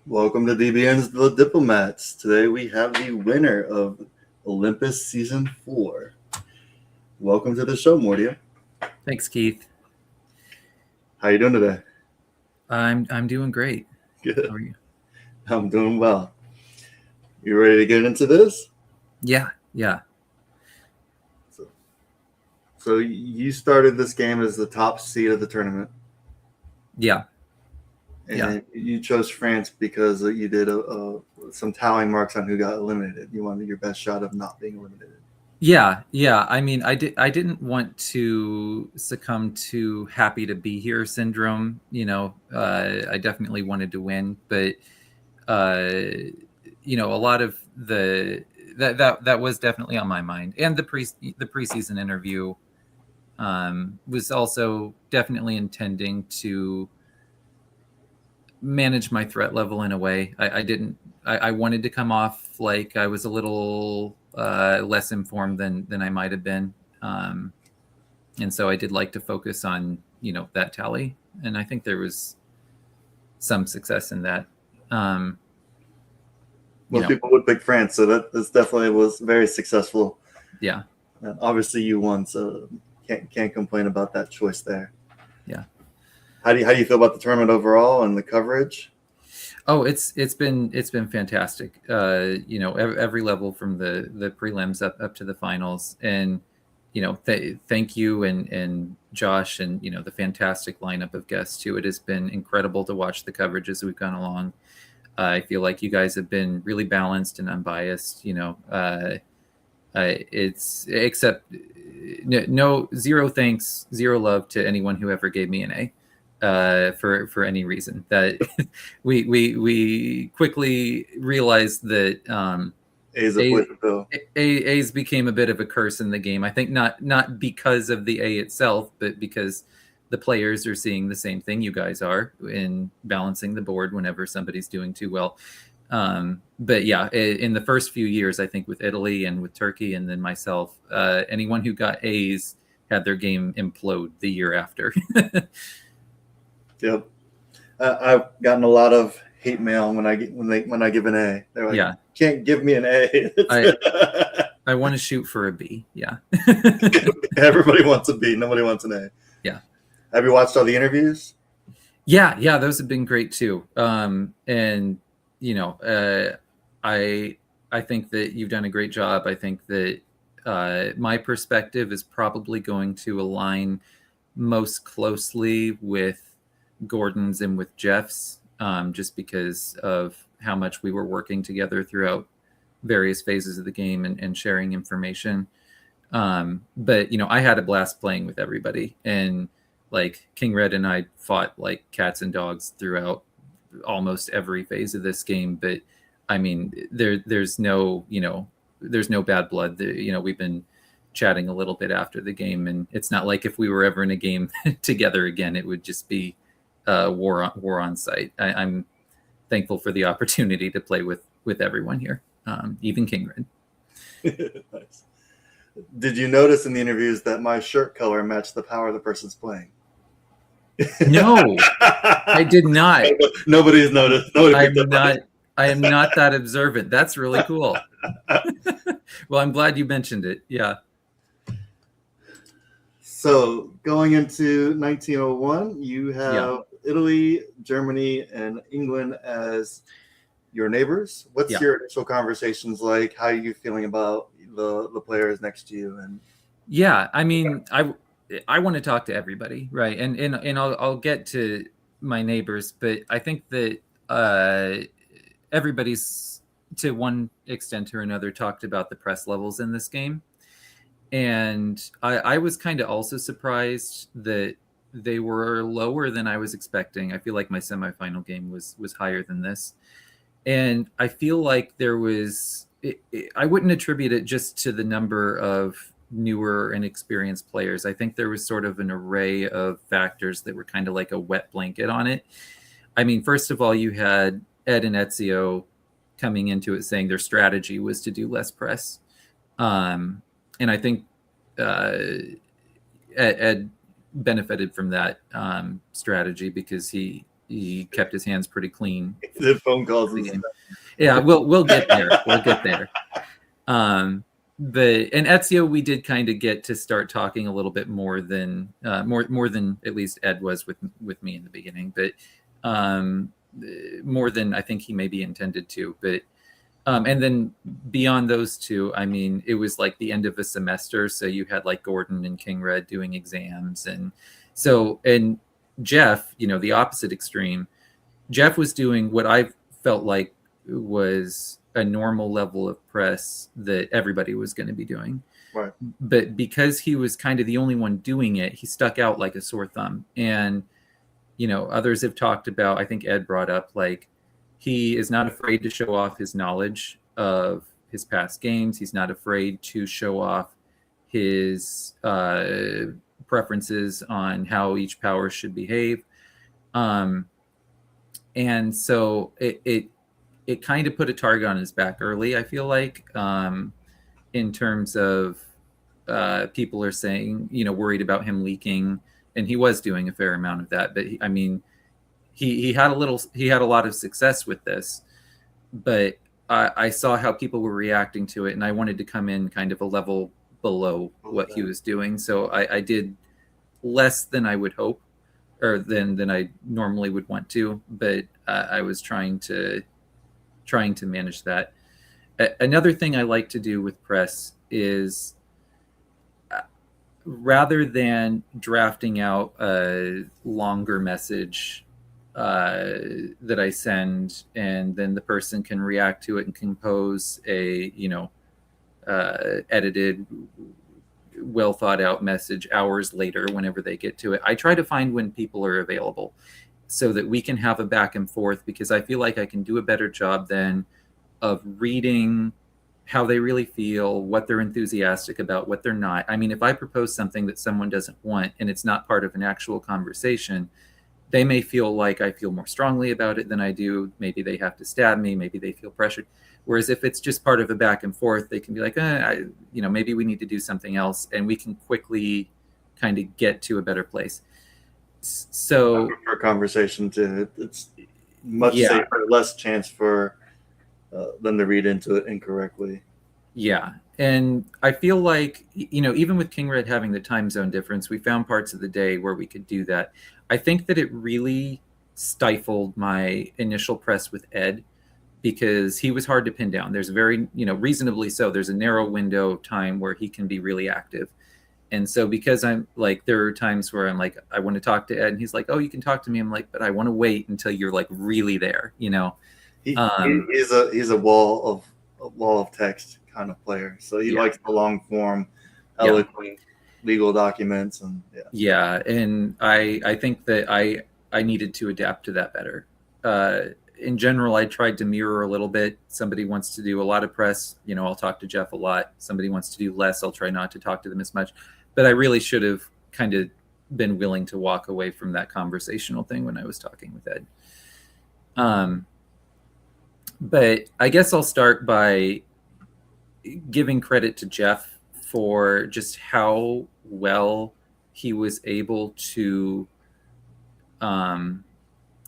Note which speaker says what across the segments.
Speaker 1: Welcome to DBN's The Diplomats. Today we have the winner of Olympus Season 4. Welcome to the show, Mordio.
Speaker 2: Thanks, Keith.
Speaker 1: How you doing today?
Speaker 2: I'm doing great.
Speaker 1: Good.
Speaker 2: How are you?
Speaker 1: I'm doing well. You ready to get into this?
Speaker 2: Yeah.
Speaker 1: So you started this game as the top seed of the tournament.
Speaker 2: Yeah.
Speaker 1: And you chose France because you did some tallying marks on who got eliminated. You wanted your best shot of not being eliminated.
Speaker 2: Yeah. I mean, I didn't want to succumb to happy to be here syndrome. I definitely wanted to win, but a lot of that was definitely on my mind. And the preseason interview was also definitely intending to manage my threat level in a way. I wanted to come off like I was a little less informed than I might have been. And so I did like to focus on, that tally. And I think there was some success in that.
Speaker 1: Most people would pick France, so this definitely was very successful.
Speaker 2: Yeah.
Speaker 1: And obviously you won, so can't complain about that choice there.
Speaker 2: Yeah.
Speaker 1: How do you feel about the tournament overall and the coverage?
Speaker 2: Oh, it's been fantastic. Every level from the prelims up to the finals, and thank you and Josh and the fantastic lineup of guests too. It has been incredible to watch the coverage as we've gone along. I feel like you guys have been really balanced and unbiased. It's except no zero thanks, zero love to anyone who ever gave me an A. For any reason that we quickly realized that A's became a bit of a curse in the game. I think not because of the A itself, but because the players are seeing the same thing you guys are in balancing the board whenever somebody's doing too well. But yeah, in the first few years, I think with Italy and with Turkey and then myself, anyone who got A's had their game implode the year after.
Speaker 1: Yep, I've gotten a lot of hate mail when I give an A. They're like,
Speaker 2: yeah,
Speaker 1: can't give me an A.
Speaker 2: I want to shoot for a B. Yeah.
Speaker 1: Everybody wants a B. Nobody wants an A.
Speaker 2: Yeah.
Speaker 1: Have you watched all the interviews?
Speaker 2: Yeah, those have been great too. And I think that you've done a great job. I think that my perspective is probably going to align most closely with Gordon's and with Jeff's, just because of how much we were working together throughout various phases of the game and sharing information. But I had a blast playing with everybody, and like King Red and I fought like cats and dogs throughout almost every phase of this game. But I mean, there's no bad blood. We've been chatting a little bit after the game, and it's not like if we were ever in a game together again, it would just be war on site. I'm thankful for the opportunity to play with everyone here, even King Red.
Speaker 1: Nice. Did you notice in the interviews that my shirt color matched the power the person's playing?
Speaker 2: No, I did not.
Speaker 1: Nobody's noticed.
Speaker 2: I am not that observant. That's really cool. Well, I'm glad you mentioned it. Yeah.
Speaker 1: So going into 1901, you have Italy, Germany, and England as your neighbors. What's your initial conversations like? How are you feeling about the players next to you? And
Speaker 2: I mean, I want to talk to everybody, right? And I'll get to my neighbors, but I think that everybody's to one extent or another, talked about the press levels in this game. And I was kind of also surprised that they were lower than I was expecting. I feel like my semifinal game was higher than this. And I feel like there was, I wouldn't attribute it just to the number of newer and experienced players. I think there was sort of an array of factors that were kind of like a wet blanket on it. I mean, first of all, you had Ed and Ezio coming into it saying their strategy was to do less press. And I think Ed benefited from that strategy because he kept his hands pretty clean.
Speaker 1: The phone calls.
Speaker 2: Yeah, we'll get there. We'll get there. And Ezio, we did kind of get to start talking a little bit more than more than at least Ed was with me in the beginning, but more than I think he maybe intended to. But and then beyond those two, I mean, it was like the end of a semester, so you had like Gordon and King Red doing exams, and Jeff, the opposite extreme. Jeff was doing what I felt like was a normal level of press that everybody was going to be doing.
Speaker 1: Right.
Speaker 2: But because he was kind of the only one doing it, he stuck out like a sore thumb. And, others have talked about, I think Ed brought up, like, he is not afraid to show off his knowledge of his past games. He's not afraid to show off his preferences on how each power should behave. And so it kind of put a target on his back early, I feel like, in terms of people are saying, worried about him leaking. And he was doing a fair amount of that. But he had a lot of success with this. But I saw how people were reacting to it, and I wanted to come in kind of a level below what he was doing. So I did less than I would hope, or than I normally would want to. But I was trying to manage that. Another thing I like to do with press is, rather than drafting out a longer message that I send, and then the person can react to it and compose a edited, well thought out message hours later whenever they get to it, I try to find when people are available so that we can have a back and forth, because I feel like I can do a better job then of reading how they really feel, what they're enthusiastic about, what they're not. I mean, if I propose something that someone doesn't want and it's not part of an actual conversation, they may feel like I feel more strongly about it than I do. Maybe they have to stab me. Maybe they feel pressured. Whereas if it's just part of a back and forth, they can be like, maybe we need to do something else, and we can quickly kind of get to a better place. So
Speaker 1: for conversation, it's much safer, less chance for them to read into it incorrectly.
Speaker 2: Yeah. And I feel like, even with King Red having the time zone difference, we found parts of the day where we could do that. I think that it really stifled my initial press with Ed, because he was hard to pin down. There's very, reasonably so, there's a narrow window of time where he can be really active. And so because I'm like, there are times where I'm like, I want to talk to Ed, and he's like, oh, you can talk to me. I'm like, but I want to wait until you're like really there, He's
Speaker 1: a wall of text kind of player. So he likes the long form, eloquent legal documents, and
Speaker 2: and I think that I needed to adapt to that better. In general, I tried to mirror a little bit. Somebody wants to do a lot of press, I'll talk to Jeff a lot. Somebody wants to do less, I'll try not to talk to them as much. But I really should have kind of been willing to walk away from that conversational thing when I was talking with Ed. But I guess I'll start by giving credit to Jeff for just how well he was able to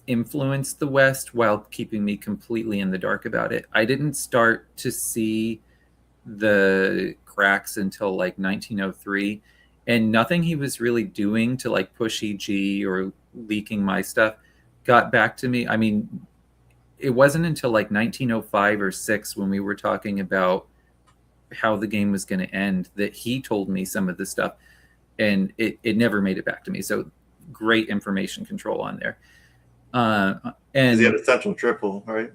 Speaker 2: influence the West while keeping me completely in the dark about it. I didn't start to see the cracks until like 1903, and nothing he was really doing to like push EG or leaking my stuff got back to me. I mean, it wasn't until like 1905 or 6 when we were talking about how the game was going to end that he told me some of the stuff, and it never made it back to me. So great information control on there. And
Speaker 1: he had a central triple, right?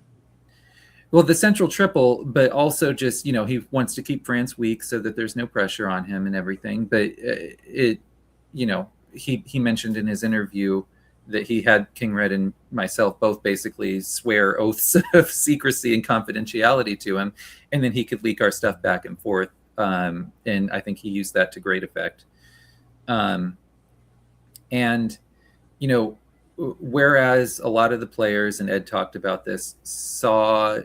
Speaker 2: Well, the central triple, but also just, he wants to keep France weak so that there's no pressure on him and everything. But he mentioned in his interview that he had King Red and myself both basically swear oaths of secrecy and confidentiality to him, and then he could leak our stuff back and forth. And I think he used that to great effect. And, whereas a lot of the players, and Ed talked about this, saw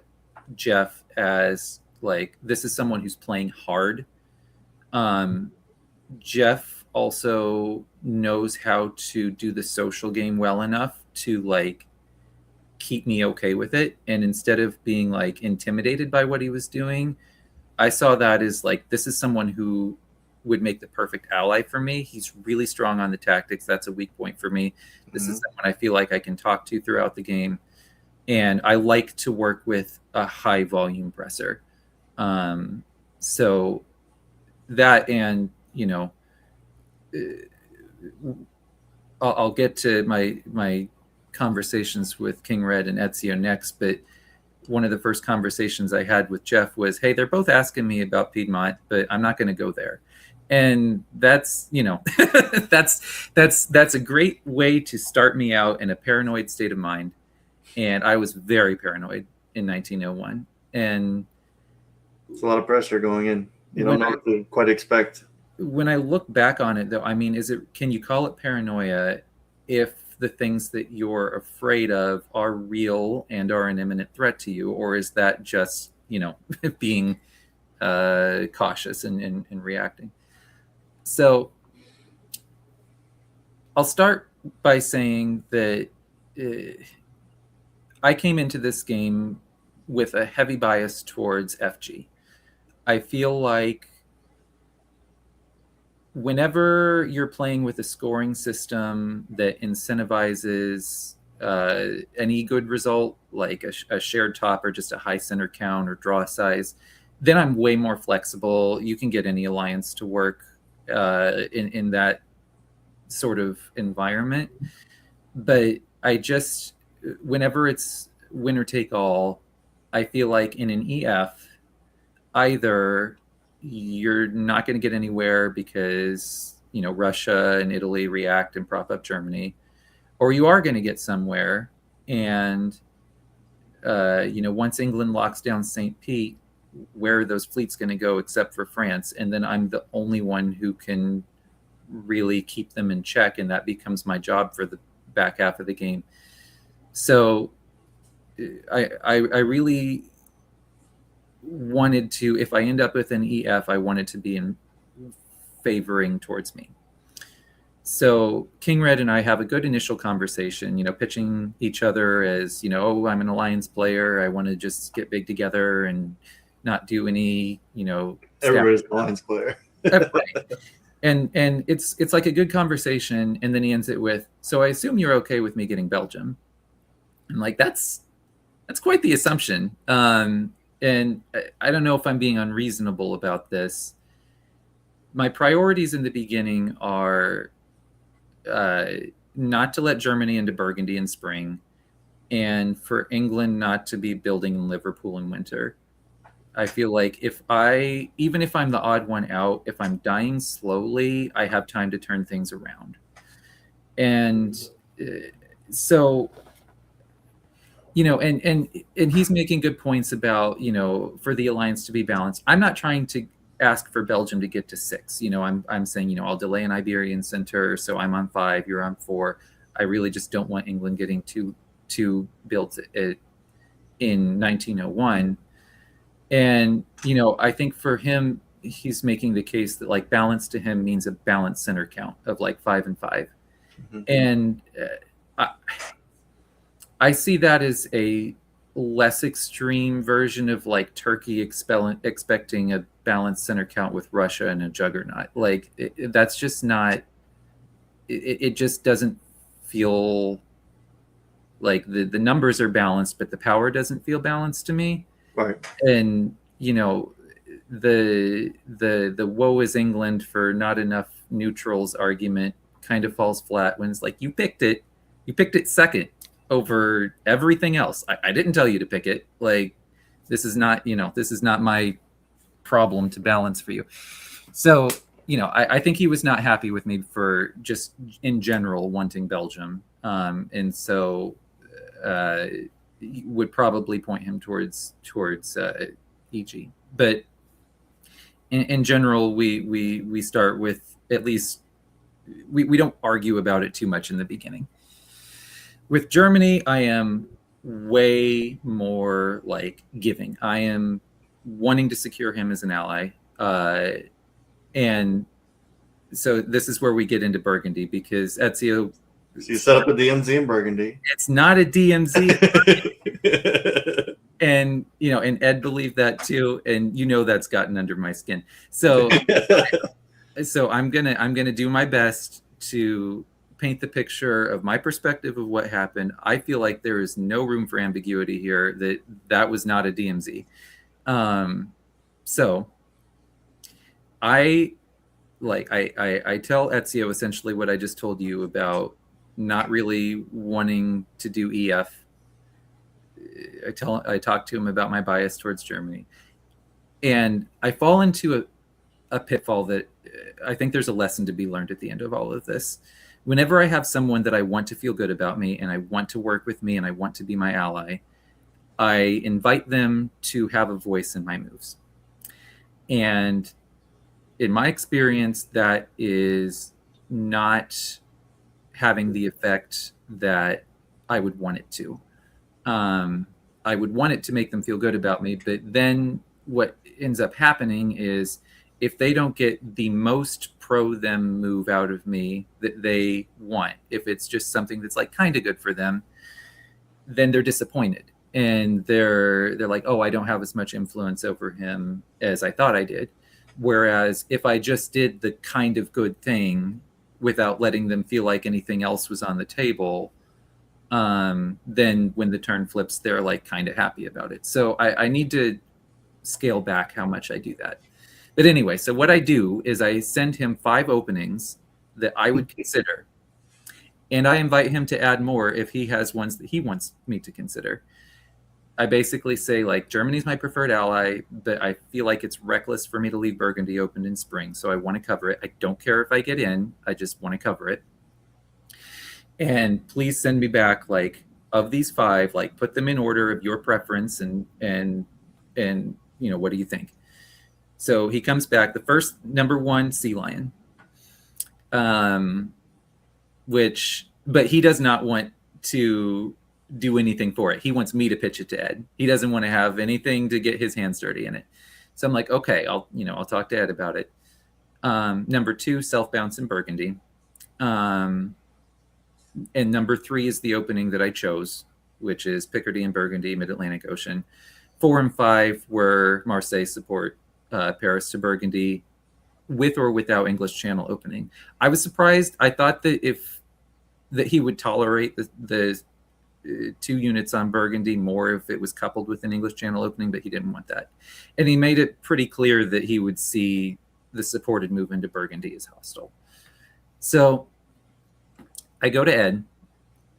Speaker 2: Jeff as like, this is someone who's playing hard. Jeff also knows how to do the social game well enough to like keep me okay with it. And instead of being like intimidated by what he was doing, I saw that as like, this is someone who would make the perfect ally for me. He's really strong on the tactics. That's a weak point for me. This is someone I feel like I can talk to throughout the game. And I like to work with a high volume presser. So that, and, I'll get to my conversations with King Red and Ezio next, but one of the first conversations I had with Jeff was, hey, they're both asking me about Piedmont, but I'm not going to go there. And that's, that's a great way to start me out in a paranoid state of mind. And I was very paranoid in 1901. And
Speaker 1: it's a lot of pressure going in. You don't know what to quite expect.
Speaker 2: When I look back on it, though, I mean, can you call it paranoia if the things that you're afraid of are real and are an imminent threat to you? Or is that just, being cautious and reacting? So I'll start by saying that I came into this game with a heavy bias towards FG. I feel like whenever you're playing with a scoring system that incentivizes any good result, like a shared top or just a high center count or draw size, then I'm way more flexible. You can get any alliance to work in that sort of environment. But whenever it's winner take all, I feel like in an EF, either you're not going to get anywhere because, Russia and Italy react and prop up Germany, or you are going to get somewhere. And, once England locks down St. Pete, where are those fleets going to go except for France? And then I'm the only one who can really keep them in check. And that becomes my job for the back half of the game. So I really wanted to, if I end up with an EF, I wanted to be in favoring towards me. So King Red and I have a good initial conversation, pitching each other as, oh, I'm an alliance player. I want to just get big together and not do any,
Speaker 1: everybody's an alliance player.
Speaker 2: Right. And it's like a good conversation. And then he ends it with, so I assume you're okay with me getting Belgium. I'm like, that's quite the assumption. And I don't know if I'm being unreasonable about this. My priorities in the beginning are not to let Germany into Burgundy in spring, and for England not to be building in Liverpool in winter. I feel like even if I'm the odd one out, if I'm dying slowly, I have time to turn things around. And so, and he's making good points about, for the alliance to be balanced. I'm not trying to ask for Belgium to get to 6. I'm saying, I'll delay an Iberian center, so I'm on 5, you're on 4. I really just don't want England getting two builds in 1901. And, I think for him, he's making the case that like balance to him means a balanced center count of like 5 and 5. Mm-hmm. And I see that as a less extreme version of like Turkey expecting a balanced center count with Russia and a juggernaut. Like that's just not, it just doesn't feel like the numbers are balanced, but the power doesn't feel balanced to me.
Speaker 1: Right.
Speaker 2: And, the woe is England for not enough neutrals argument kind of falls flat when it's like, you picked it second over everything else. I didn't tell you to pick it. Like, This is not, this is not my problem to balance for you. So, I think he was not happy with me for just in general wanting Belgium. And so would probably point him towards EG. But in general, we start with at least, we don't argue about it too much in the beginning. With Germany, I am way more like giving. I am wanting to secure him as an ally. And so this is where we get into Burgundy, because Ezio...
Speaker 1: So you set up a DMZ in Burgundy.
Speaker 2: It's not a DMZ. And, and Ed believed that too. And that's gotten under my skin. So I'm gonna do my best to paint the picture of my perspective of what happened. I feel like there is no room for ambiguity here, that was not a DMZ. So I tell Ezio essentially what I just told you about not really wanting to do EF. I talk to him about my bias towards Germany, and I fall into a pitfall that I think there's a lesson to be learned at the end of all of this. Whenever I have someone that I want to feel good about me and I want to work with me and I want to be my ally, I invite them to have a voice in my moves. And in my experience, that is not having the effect that I would want it to. I would want it to make them feel good about me, but then what ends up happening is if they don't get the most pro them move out of me that they want, if it's just something that's like kind of good for them, then they're disappointed. And they're like, oh, I don't have as much influence over him as I thought I did. Whereas if I just did the kind of good thing without letting them feel like anything else was on the table, then when the turn flips, they're like kind of happy about it. So I need to scale back how much I do that. But anyway, so what I do is I send him 5 openings that I would consider. And I invite him to add more if he has ones that he wants me to consider. I basically say, like, Germany's my preferred ally, but I feel like it's reckless for me to leave Burgundy open in spring. So I want to cover it. I don't care if I get in. I just want to cover it. And please send me back, like, of these 5, like, put them in order of your preference and what do you think? So he comes back. The first, number 1, sea lion, but he does not want to do anything for it. He wants me to pitch it to Ed. He doesn't want to have anything to get his hands dirty in it. So I'm like, okay, I'll talk to Ed about it. Number 2, self bounce in Burgundy. And number 3 is the opening that I chose, which is Picardy and Burgundy, Mid-Atlantic Ocean. 4 and 5 were Marseille support, Paris to Burgundy, with or without English Channel opening. I was surprised. I thought that he would tolerate the 2 units on Burgundy more if it was coupled with an English Channel opening, but he didn't want that. And he made it pretty clear that he would see the supported move into Burgundy as hostile. So I go to Ed,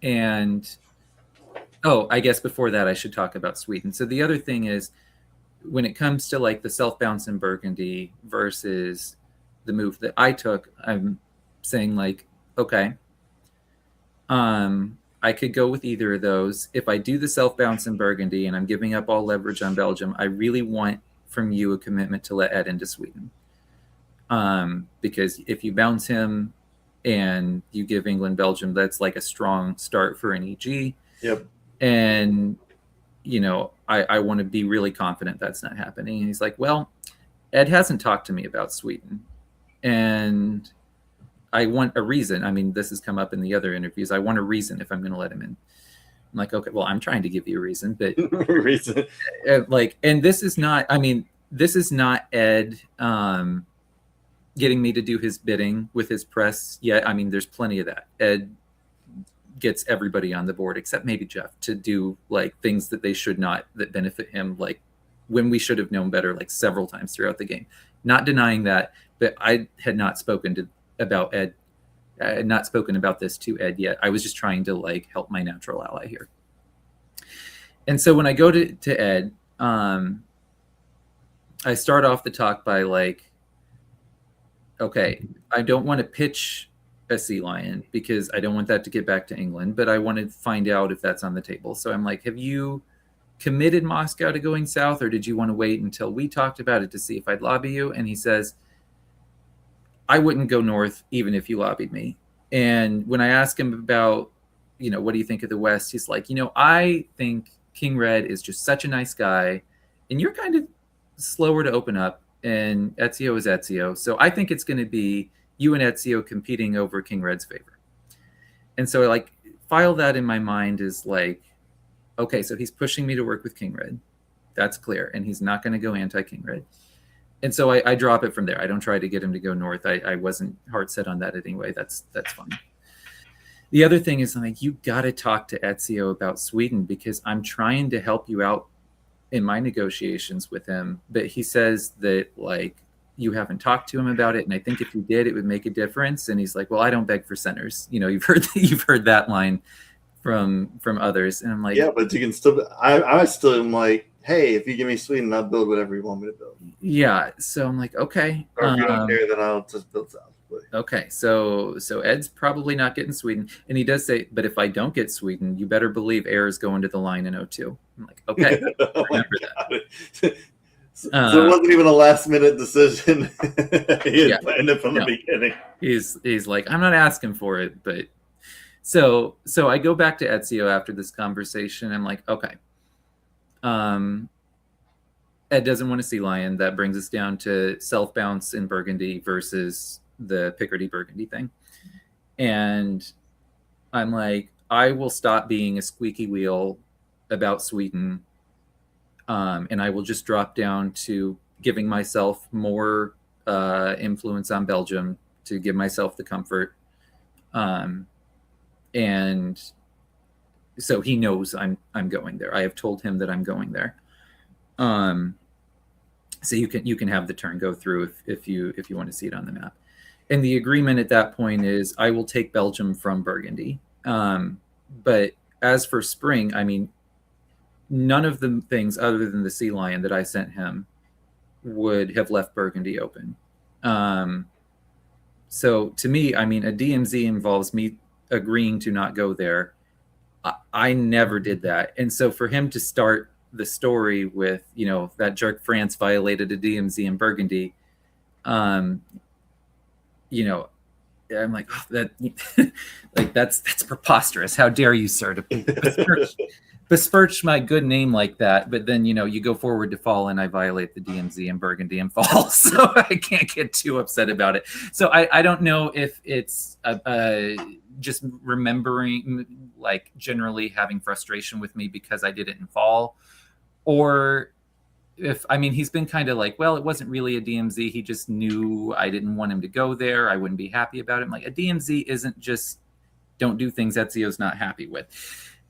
Speaker 2: and I guess before that I should talk about Sweden. So the other thing is, when it comes to like the self bounce in Burgundy versus the move that I took, I'm saying like, okay, I could go with either of those. If I do the self bounce in Burgundy and I'm giving up all leverage on Belgium, I really want from you a commitment to let Ed into Sweden. Because if you bounce him and you give England Belgium, that's like a strong start for an EG.
Speaker 1: Yep.
Speaker 2: And I want to be really confident that's not happening. And he's like, well, Ed hasn't talked to me about Sweden, and I want a reason. I mean, this has come up in the other interviews. I want a reason if I'm going to let him in. I'm like, okay, well, I'm trying to give you a reason, but
Speaker 1: reason.
Speaker 2: And this is not Ed getting me to do his bidding with his press yet. I mean, there's plenty of that. Ed gets everybody on the board except maybe Jeff to do like things that they should not, that benefit him, like when we should have known better, like several times throughout the game. Not denying that, but I had not spoken about Ed. I had not spoken about this to Ed yet. I was just trying to like help my natural ally here. And so when I go to Ed, I start off the talk by like, okay, I don't want to pitch a sea lion because I don't want that to get back to England, but I want to find out if that's on the table. So I'm like, have you committed Moscow to going south, or did you want to wait until we talked about it to see if I'd lobby you? And he says, I wouldn't go north even if you lobbied me. And when I ask him about, what do you think of the West? He's like, I think King Red is just such a nice guy, and you're kind of slower to open up, and Ezio is Ezio. So I think it's going to be you and Ezio competing over King Red's favor. And so I like file that in my mind is like, okay, so he's pushing me to work with King Red. That's clear. And he's not going to go anti-King Red. And so I drop it from there. I don't try to get him to go north. I wasn't hard set on that anyway. That's fine. The other thing is, I'm like, you got to talk to Ezio about Sweden because I'm trying to help you out in my negotiations with him. But he says that, like, you haven't talked to him about it. And I think if you did, it would make a difference. And he's like, well, I don't beg for centers. You've heard that line from others. And I'm like,
Speaker 1: yeah, but you can still, I still am like, hey, if you give me Sweden, I'll build whatever you want me to build.
Speaker 2: Yeah. So I'm like, okay.
Speaker 1: Or if you don't care, then I'll just build south.
Speaker 2: Okay. So Ed's probably not getting Sweden. And he does say, but if I don't get Sweden, you better believe air is going to the line in 02. I'm like, okay. Remember that.
Speaker 1: So it wasn't even a last minute decision. He had planned it from the beginning.
Speaker 2: He's like, I'm not asking for it, but so I go back to Ezio after this conversation. I'm like, okay. Ed doesn't want a sea lion. That brings us down to self bounce in Burgundy versus the Picardy Burgundy thing. And I'm like, I will stop being a squeaky wheel about Sweden. And I will just drop down to giving myself more influence on Belgium to give myself the comfort. And so he knows I'm going there. I have told him that I'm going there. So you can have the turn go through if you want to see it on the map. And the agreement at that point is I will take Belgium from Burgundy. But as for spring, I mean, none of the things other than the sea lion that I sent him would have left Burgundy open. So to me, I mean, a DMZ involves me agreeing to not go there. I never did that. And so for him to start the story with, that jerk France violated a DMZ in Burgundy, I'm like, oh, that like that's preposterous. How dare you, sir, to besmirch my good name like that? But then you go forward to fall, and I violate the DMZ in Burgundy and fall, so I can't get too upset about it. So I don't know if it's just remembering, like, generally having frustration with me because I did it in fall, or if, I mean, he's been kind of like, well, it wasn't really a DMZ. He just knew I didn't want him to go there. I wouldn't be happy about it. I'm like, a DMZ isn't just don't do things Ezio's not happy with.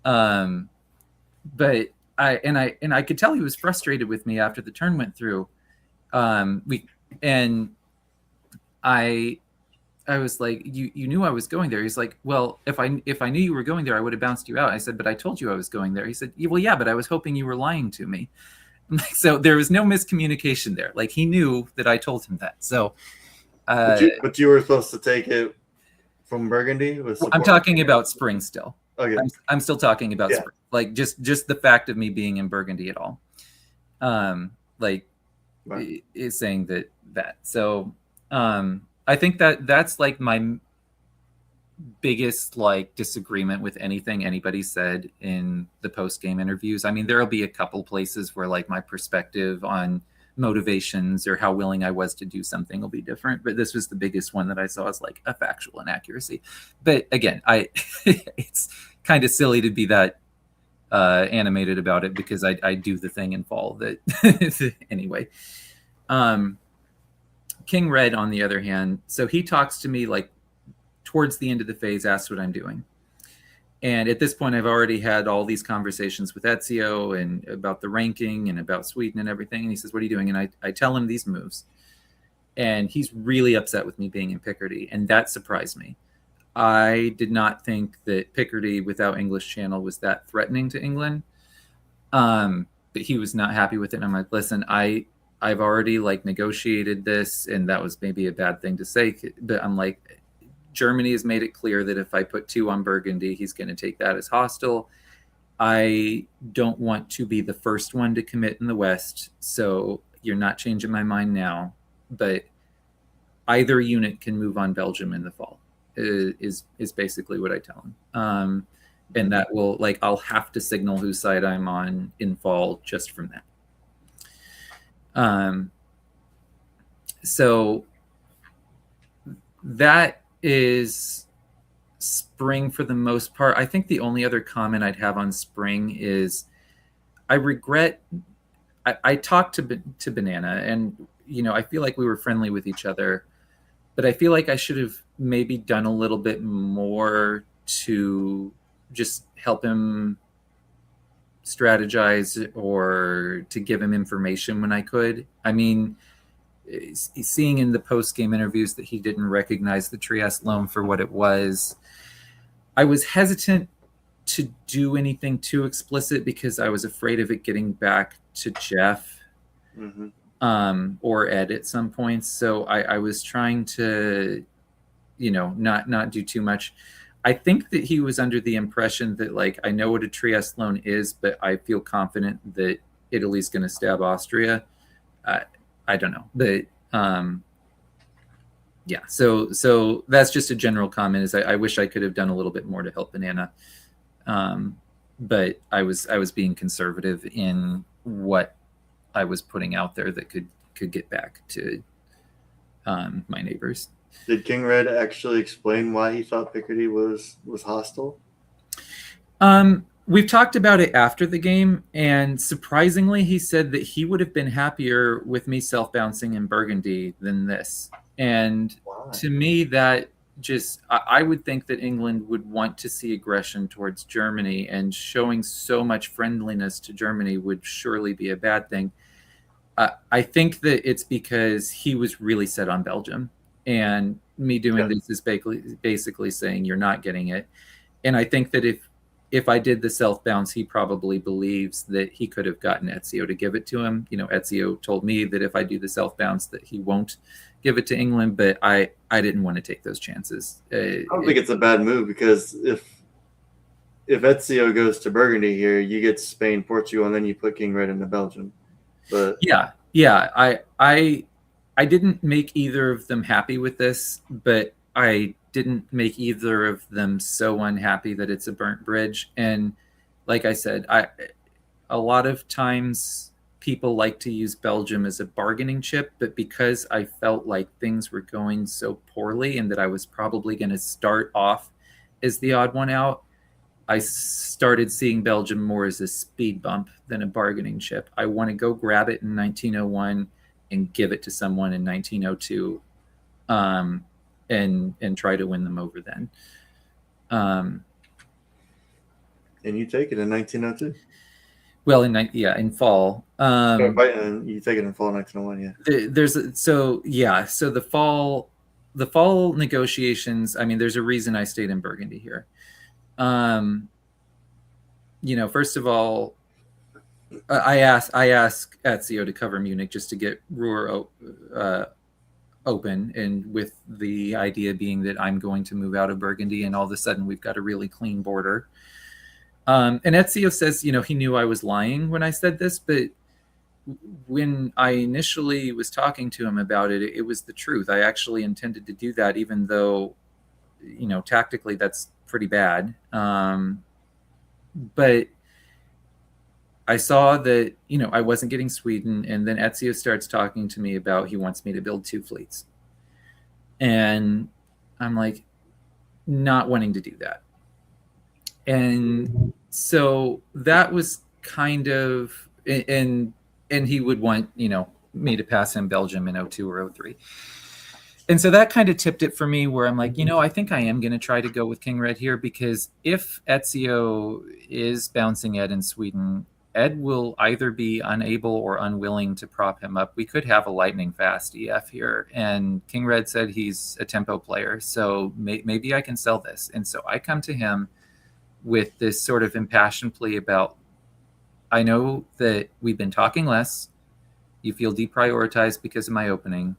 Speaker 2: But I could tell he was frustrated with me after the turn went through. I was like, you knew I was going there. He's like, well, if I knew you were going there, I would have bounced you out. I said, but I told you I was going there. He said, well, yeah, but I was hoping you were lying to me. So there was no miscommunication there. Like, he knew that I told him that. So,
Speaker 1: but you were supposed to take it from Burgundy.
Speaker 2: I'm talking about spring still.
Speaker 1: Okay.
Speaker 2: I'm still talking about spring. Like just the fact of me being in Burgundy at all. Is saying that. So, I think that's like my biggest like disagreement with anything anybody said in the post-game interviews. I mean, there'll be a couple places where like my perspective on motivations or how willing I was to do something will be different, but this was the biggest one that I saw as like a factual inaccuracy. But again, it's kind of silly to be that animated about it because I do the thing in fall that anyway. King Red, on the other hand, so he talks to me like towards the end of the phase, asks what I'm doing. And at this point, I've already had all these conversations with Ezio and about the ranking and about Sweden and everything. And he says, what are you doing? And I tell him these moves. And he's really upset with me being in Picardy. And that surprised me. I did not think that Picardy without English Channel was that threatening to England. but he was not happy with it. And I'm like, listen, I've already like negotiated this, and that was maybe a bad thing to say, but I'm like, Germany has made it clear that if I put 2 on Burgundy, he's going to take that as hostile. I don't want to be the first one to commit in the West, so you're not changing my mind now, but either unit can move on Belgium in the fall. Is basically what I tell him. And that will, like, I'll have to signal whose side I'm on in fall just from that. So that is spring for the most part. I think the only other comment I'd have on spring is I regret. I talked to Banana, and I feel like we were friendly with each other, but I feel like I should have maybe done a little bit more to just help him strategize or to give him information when I could. I mean, seeing in the post-game interviews that he didn't recognize the Trieste loan for what it was, I was hesitant to do anything too explicit because I was afraid of it getting back to Jeff or Ed at some points. So I was trying to, not do too much. I think that he was under the impression that, like, I know what a Trieste loan is, but I feel confident that Italy's going to stab Austria. I don't know, but yeah. So that's just a general comment. Is I wish I could have done a little bit more to help Banana, but I was being conservative in what I was putting out there that could get back to my neighbors.
Speaker 1: Did King Red actually explain why he thought Picardy was hostile?
Speaker 2: We've talked about it after the game, and surprisingly, he said that he would have been happier with me self-bouncing in Burgundy than this. And to me, that just, I would think that England would want to see aggression towards Germany, and showing so much friendliness to Germany would surely be a bad thing. I think that it's because he was really set on Belgium, and me doing this is basically saying you're not getting it. And I think that if I did the self bounce, he probably believes that he could have gotten Ezio to give it to him. Ezio told me that if I do the self bounce, that he won't give it to England, but I didn't want to take those chances.
Speaker 1: I don't think it's a bad move, because if Ezio goes to Burgundy here, you get Spain, Portugal, and then you put King Red into Belgium. But
Speaker 2: yeah, I didn't make either of them happy with this, but I didn't make either of them so unhappy that it's a burnt bridge. And like I said, a lot of times people like to use Belgium as a bargaining chip, but because I felt like things were going so poorly and that I was probably going to start off as the odd one out, I started seeing Belgium more as a speed bump than a bargaining chip. I want to go grab it in 1901 and give it to someone in 1902, and try to win them over then.
Speaker 1: And you take it in 1902?
Speaker 2: Well, in fall.
Speaker 1: And you take it in fall 1901,
Speaker 2: So the fall negotiations, I mean, there's a reason I stayed in Burgundy here. First of all, I asked Ezio to cover Munich just to get Ruhr open, and with the idea being that I'm going to move out of Burgundy, and all of a sudden we've got a really clean border. And Ezio says, he knew I was lying when I said this, but when I initially was talking to him about it, it was the truth. I actually intended to do that, even though, tactically that's pretty bad. But I saw that, I wasn't getting Sweden, and then Ezio starts talking to me about he wants me to build 2 fleets. And I'm like, not wanting to do that. And so that was kind of, and he would want, me to pass him Belgium in 02 or 03. And so that kind of tipped it for me, where I'm like, I think I am going to try to go with King Red here, because if Ezio is bouncing Ed in Sweden, Ed will either be unable or unwilling to prop him up. We could have a lightning fast EF here. And King Red said he's a tempo player, so maybe I can sell this. And so I come to him with this sort of impassioned plea about, I know that we've been talking less. You feel deprioritized because of my opening.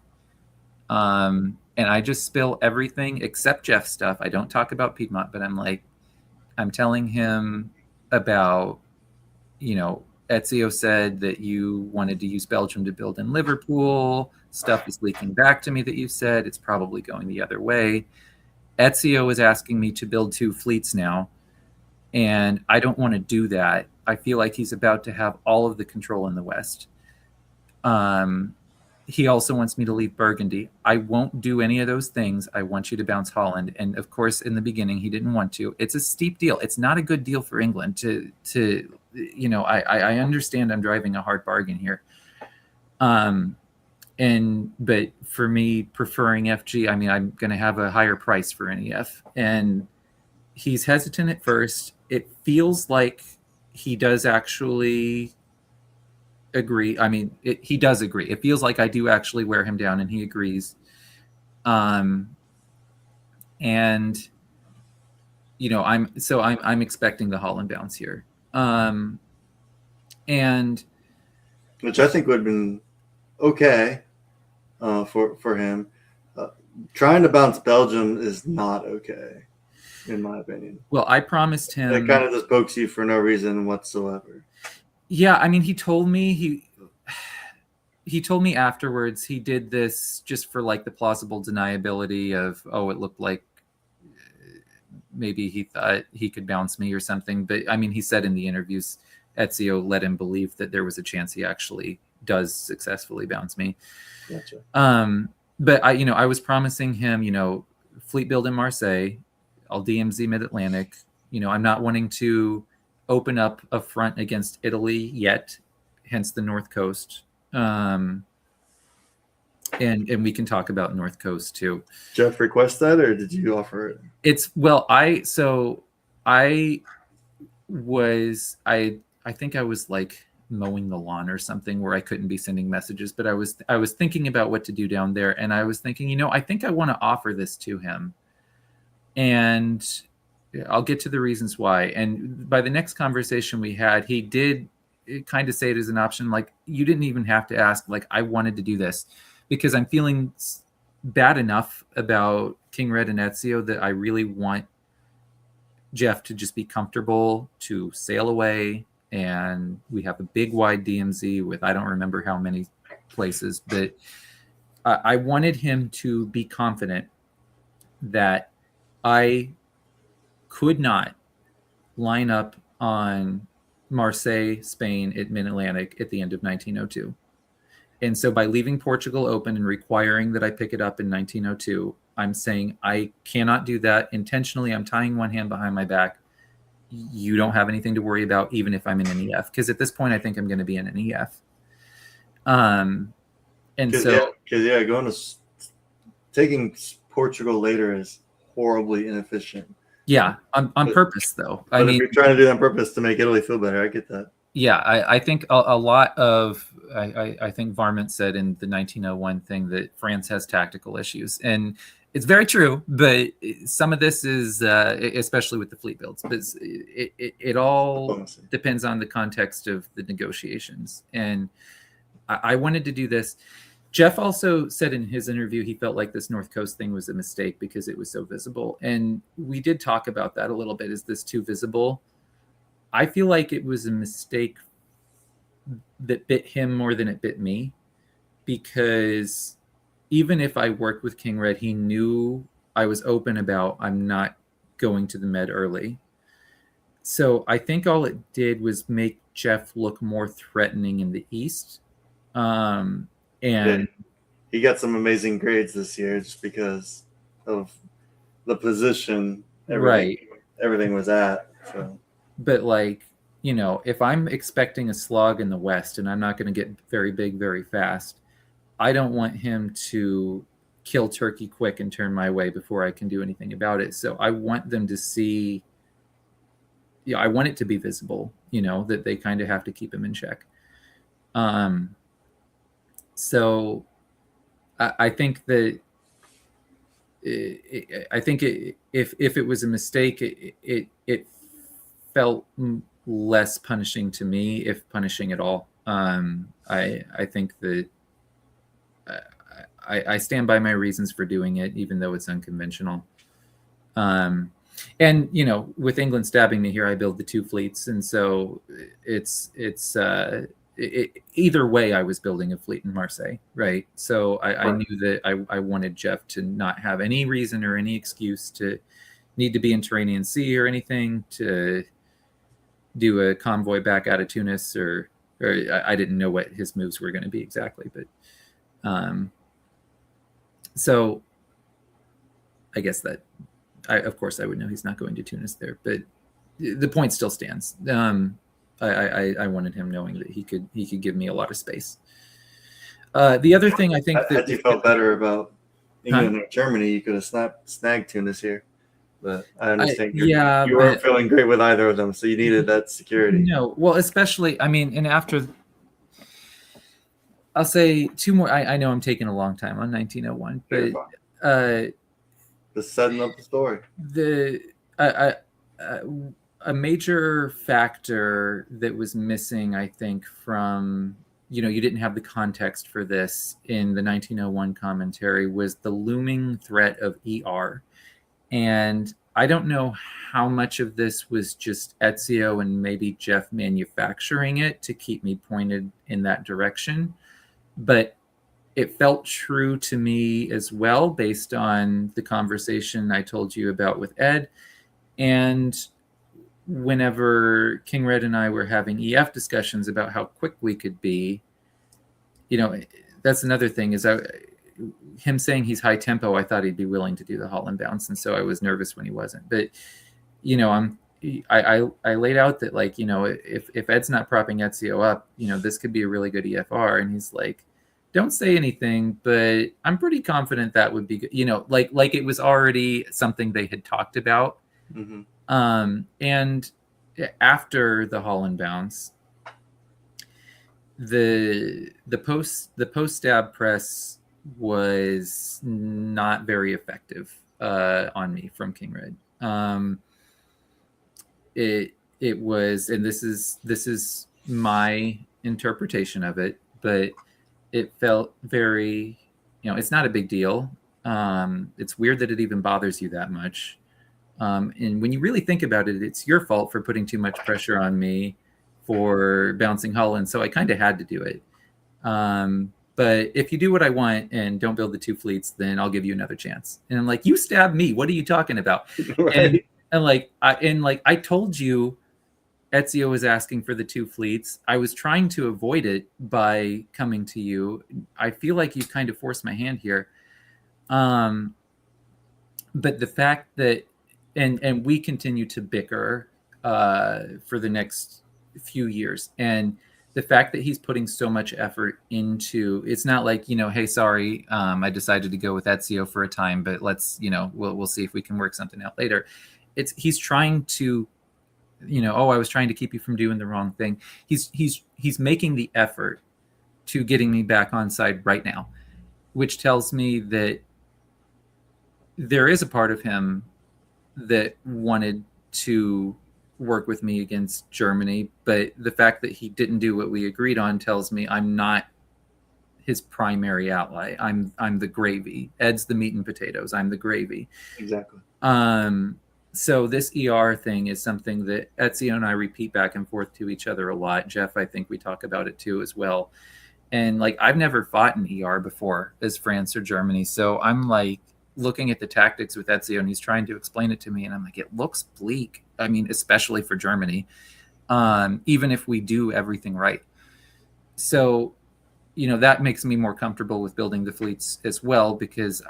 Speaker 2: And I just spill everything except Jeff stuff. I don't talk about Piedmont, but I'm telling him about, Ezio said that you wanted to use Belgium to build in Liverpool. Stuff is leaking back to me that you said. It's probably going the other way. Ezio is asking me to build 2 fleets now, and I don't want to do that. I feel like he's about to have all of the control in the West. He also wants me to leave Burgundy. I won't do any of those things. I want you to bounce Holland. And of course, in the beginning, he didn't want to. It's a steep deal. It's not a good deal for England I understand I'm driving a hard bargain here. But for me, preferring FG, I mean, I'm going to have a higher price for NEF. And he's hesitant at first. It feels like he does actually agree. I mean, he does agree. It feels like I do actually wear him down, and he agrees. I'm expecting the Holland bounce here. And
Speaker 1: which I think would have been okay for him. Trying to bounce Belgium is not okay, in my opinion.
Speaker 2: Well, I promised him.
Speaker 1: It kind of just pokes you for no reason whatsoever.
Speaker 2: Yeah, I mean, he told me afterwards he did this just for like the plausible deniability of, it looked like maybe he thought he could bounce me or something. But I mean, he said in the interviews, Ezio let him believe that there was a chance he actually does successfully bounce me.
Speaker 1: Gotcha.
Speaker 2: But I was promising him, fleet build in Marseille. I'll DMZ Mid-Atlantic. I'm not wanting to open up a front against Italy yet, hence the North Coast. And we can talk about North Coast too.
Speaker 1: Jeff request that, or did you offer it?
Speaker 2: I think I was like mowing the lawn or something where I couldn't be sending messages, but I was thinking about what to do down there, and I was thinking, I think I want to offer this to him, and I'll get to the reasons why. And by the next conversation we had, he did kind of say it as an option, like, you didn't even have to ask, like, I wanted to do this because I'm feeling bad enough about King Red and Ezio that I really want Jeff to just be comfortable to sail away. And we have a big wide DMZ with, I don't remember how many places, but I wanted him to be confident that I could not line up on Marseille, Spain at Mid-Atlantic at the end of 1902. And so by leaving Portugal open and requiring that I pick it up in 1902, I'm saying I cannot do that intentionally. I'm tying one hand behind my back. You don't have anything to worry about, even if I'm in an EF. Because at this point, I think I'm going to be in an EF.
Speaker 1: Taking Portugal later is horribly inefficient.
Speaker 2: Yeah, on purpose, though.
Speaker 1: But if you're trying to do that on purpose to make Italy feel better, I get that.
Speaker 2: Yeah, I think a lot of, I think Varmint said in the 1901 thing that France has tactical issues. And it's very true, but some of this is, especially with the fleet builds, but it all depends on the context of the negotiations. And I wanted to do this. Jeff also said in his interview he felt like this North Coast thing was a mistake because it was so visible. And we did talk about that a little bit. Is this too visible? I feel like it was a mistake that bit him more than it bit me, because even if I worked with King Red, he knew I was open about I'm not going to the Med early. So I think all it did was make Jeff look more threatening in the East. And
Speaker 1: he got some amazing grades this year just because of the position everything was at. So.
Speaker 2: But like, if I'm expecting a slog in the West and I'm not going to get very big very fast, I don't want him to kill Turkey quick and turn my way before I can do anything about it. So I want them to see, I want it to be visible, that they kind of have to keep him in check. So I think that if it was a mistake, it felt less punishing to me, if punishing at all. I think that I stand by my reasons for doing it, even though it's unconventional. And with England stabbing me here, I build the 2 fleets, and so either way, I was building a fleet in Marseille, right? So I knew that I wanted Jeff to not have any reason or any excuse to need to be in Tyrrhenian Sea or anything, to do a convoy back out of Tunis, or I didn't know what his moves were going to be exactly, but so I guess that of course I would know he's not going to Tunis there, but the point still stands. I wanted him knowing that he could give me a lot of space. The other thing I think
Speaker 1: had you felt better about England or Germany, you could have snagged Tunis here. But I understand you weren't feeling great with either of them, so you needed that security.
Speaker 2: No, well, especially, and after, I'll say 2 more. I know I'm taking a long time on 1901, but
Speaker 1: just setting up the story.
Speaker 2: A major factor that was missing, I think, from you didn't have the context for this in the 1901 commentary, was the looming threat of ER. And I don't know how much of this was just Ezio and maybe Jeff manufacturing it to keep me pointed in that direction, but it felt true to me as well, based on the conversation I told you about with Ed. And whenever King Red and I were having EF discussions about how quick we could be, that's another thing, is him saying he's high tempo, I thought he'd be willing to do the Holland bounce, and so I was nervous when he wasn't. But I laid out that, like, if Ed's not propping Ezio up, this could be a really good EFR, and he's like, don't say anything, but I'm pretty confident that would be good. Like it was already something they had talked about.
Speaker 1: Mm-hmm.
Speaker 2: And after the Holland bounce, the post stab press was not very effective on me from King Red. It was, and this is my interpretation of it, but it felt very, it's not a big deal. It's weird that it even bothers you that much. And when you really think about it, it's your fault for putting too much pressure on me for bouncing Holland. So I kind of had to do it. But if you do what I want and don't build the 2 fleets, then I'll give you another chance. And I'm like, you stabbed me. What are you talking about? Right. And I told you Ezio was asking for the 2 fleets. I was trying to avoid it by coming to you. I feel like you kind of forced my hand here. But the fact that, and we continue to bicker for the next few years, and the fact that he's putting so much effort into, it's not like, hey, sorry, I decided to go with Ezio for a time, but let's, we'll see if we can work something out later. He's trying to, I was trying to keep you from doing the wrong thing. He's making the effort to getting me back on side right now, which tells me that there is a part of him that wanted to work with me against Germany, but the fact that he didn't do what we agreed on tells me I'm not his primary ally. I'm the gravy. Ed's the meat and potatoes. I'm the gravy.
Speaker 1: Exactly.
Speaker 2: So this ER thing is something that Ezio and I repeat back and forth to each other a lot. Jeff, I think we talk about it too as well. And I've never fought an ER before as France or Germany, so I'm looking at the tactics with Ezio, and he's trying to explain it to me, and I'm like, it looks bleak. I mean, especially for Germany, even if we do everything right. So, that makes me more comfortable with building the fleets as well, because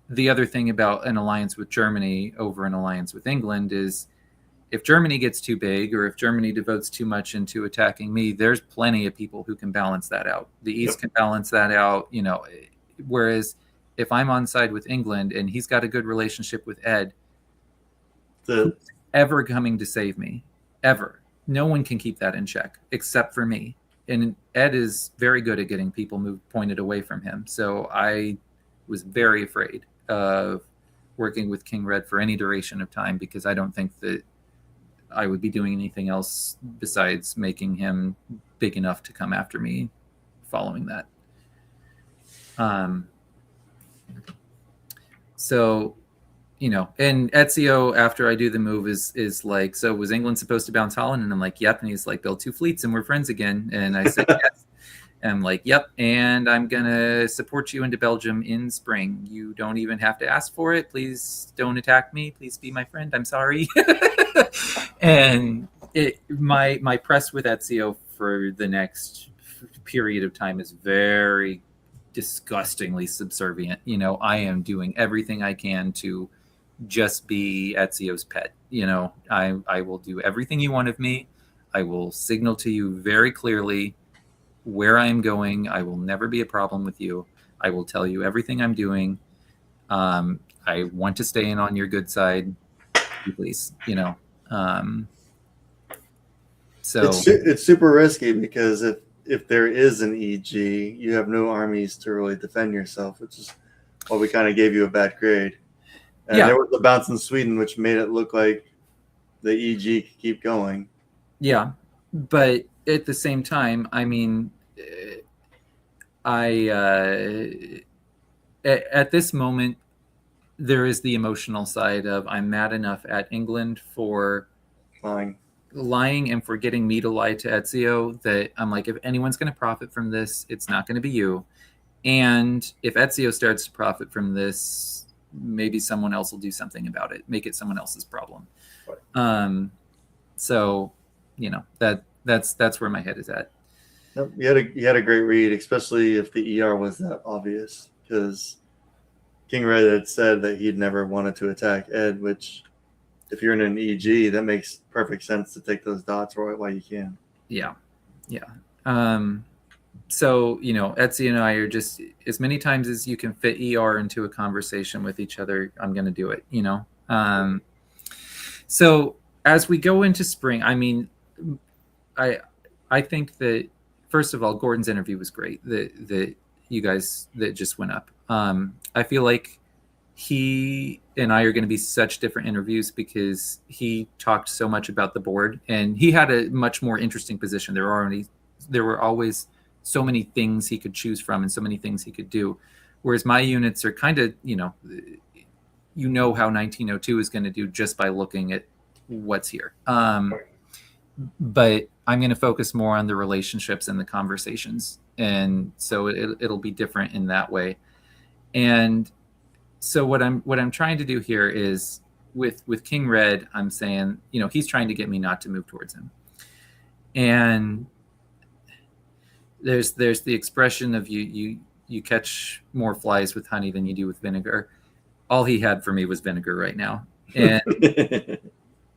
Speaker 2: the other thing about an alliance with Germany over an alliance with England is, if Germany gets too big, or if Germany devotes too much into attacking me, there's plenty of people who can balance that out. The East can balance that out, whereas if I'm on side with England and he's got a good relationship with Ed, who's ever coming to save me? Ever. No one can keep that in check except for me. And Ed is very good at getting people pointed away from him. So I was very afraid of working with King Red for any duration of time, because I don't think that I would be doing anything else besides making him big enough to come after me following that. So, and Ezio, after I do the move, is like, so was England supposed to bounce Holland? And I'm like, yep. And he's like, build 2 fleets and we're friends again. And I said, yes. And I'm like, yep. And I'm going to support you into Belgium in spring. You don't even have to ask for it. Please don't attack me. Please be my friend. I'm sorry. And my press with Ezio for the next period of time is very disgustingly subservient. I am doing everything I can to just be Ezio's pet. I will do everything you want of me. I will signal to you very clearly where I am going. I will never be a problem with you. I will tell you everything I'm doing. I want to stay in on your good side, please. So
Speaker 1: it's super risky because if there is an EG, you have no armies to really defend yourself, which is why we kind of gave you a bad grade. And there was a bounce in Sweden, which made it look like the EG could keep going.
Speaker 2: Yeah, but at the same time, I mean, at this moment, there is the emotional side of I'm mad enough at England for lying and for getting me to lie to Ezio that I'm like, if anyone's going to profit from this, it's not going to be you. And if Ezio starts to profit from this, maybe someone else will do something about it, make it someone else's problem. Right. So, that's where my head is at.
Speaker 1: You had a great read, especially if the ER was that obvious, because King Red had said that he'd never wanted to attack Ed, which if you're in an EG, that makes perfect sense to take those dots right while you can.
Speaker 2: Yeah. So, Etsy and I are just, as many times as you can fit ER into a conversation with each other, I'm going to do it, So as we go into spring, I mean, I think that, first of all, Gordon's interview was great, that you guys that just went up. I feel like he and I are going to be such different interviews because he talked so much about the board and he had a much more interesting position. There were always so many things he could choose from and so many things he could do. Whereas my units are kind of, how 1902 is going to do just by looking at what's here. But I'm going to focus more on the relationships and the conversations. And so it'll be different in that way. And so what I'm trying to do here is with King Red, I'm saying, he's trying to get me not to move towards him. And there's the expression of you catch more flies with honey than you do with vinegar. All he had for me was vinegar right now. And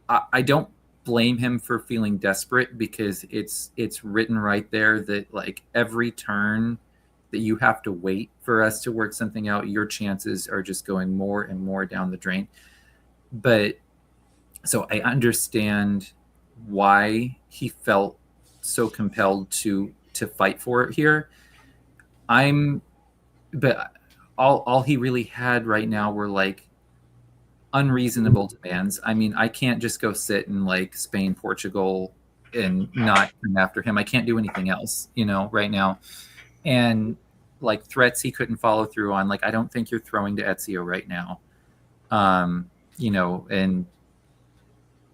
Speaker 2: I don't blame him for feeling desperate because it's written right there that like every turn that you have to wait for us to work something out, your chances are just going more and more down the drain. But so I understand why he felt so compelled to fight for it here. But all he really had right now were like unreasonable demands. I mean, I can't just go sit in like Spain, Portugal and not come after him. I can't do anything else, right now. And like threats he couldn't follow through on, like, I don't think you're throwing to Ezio right now. And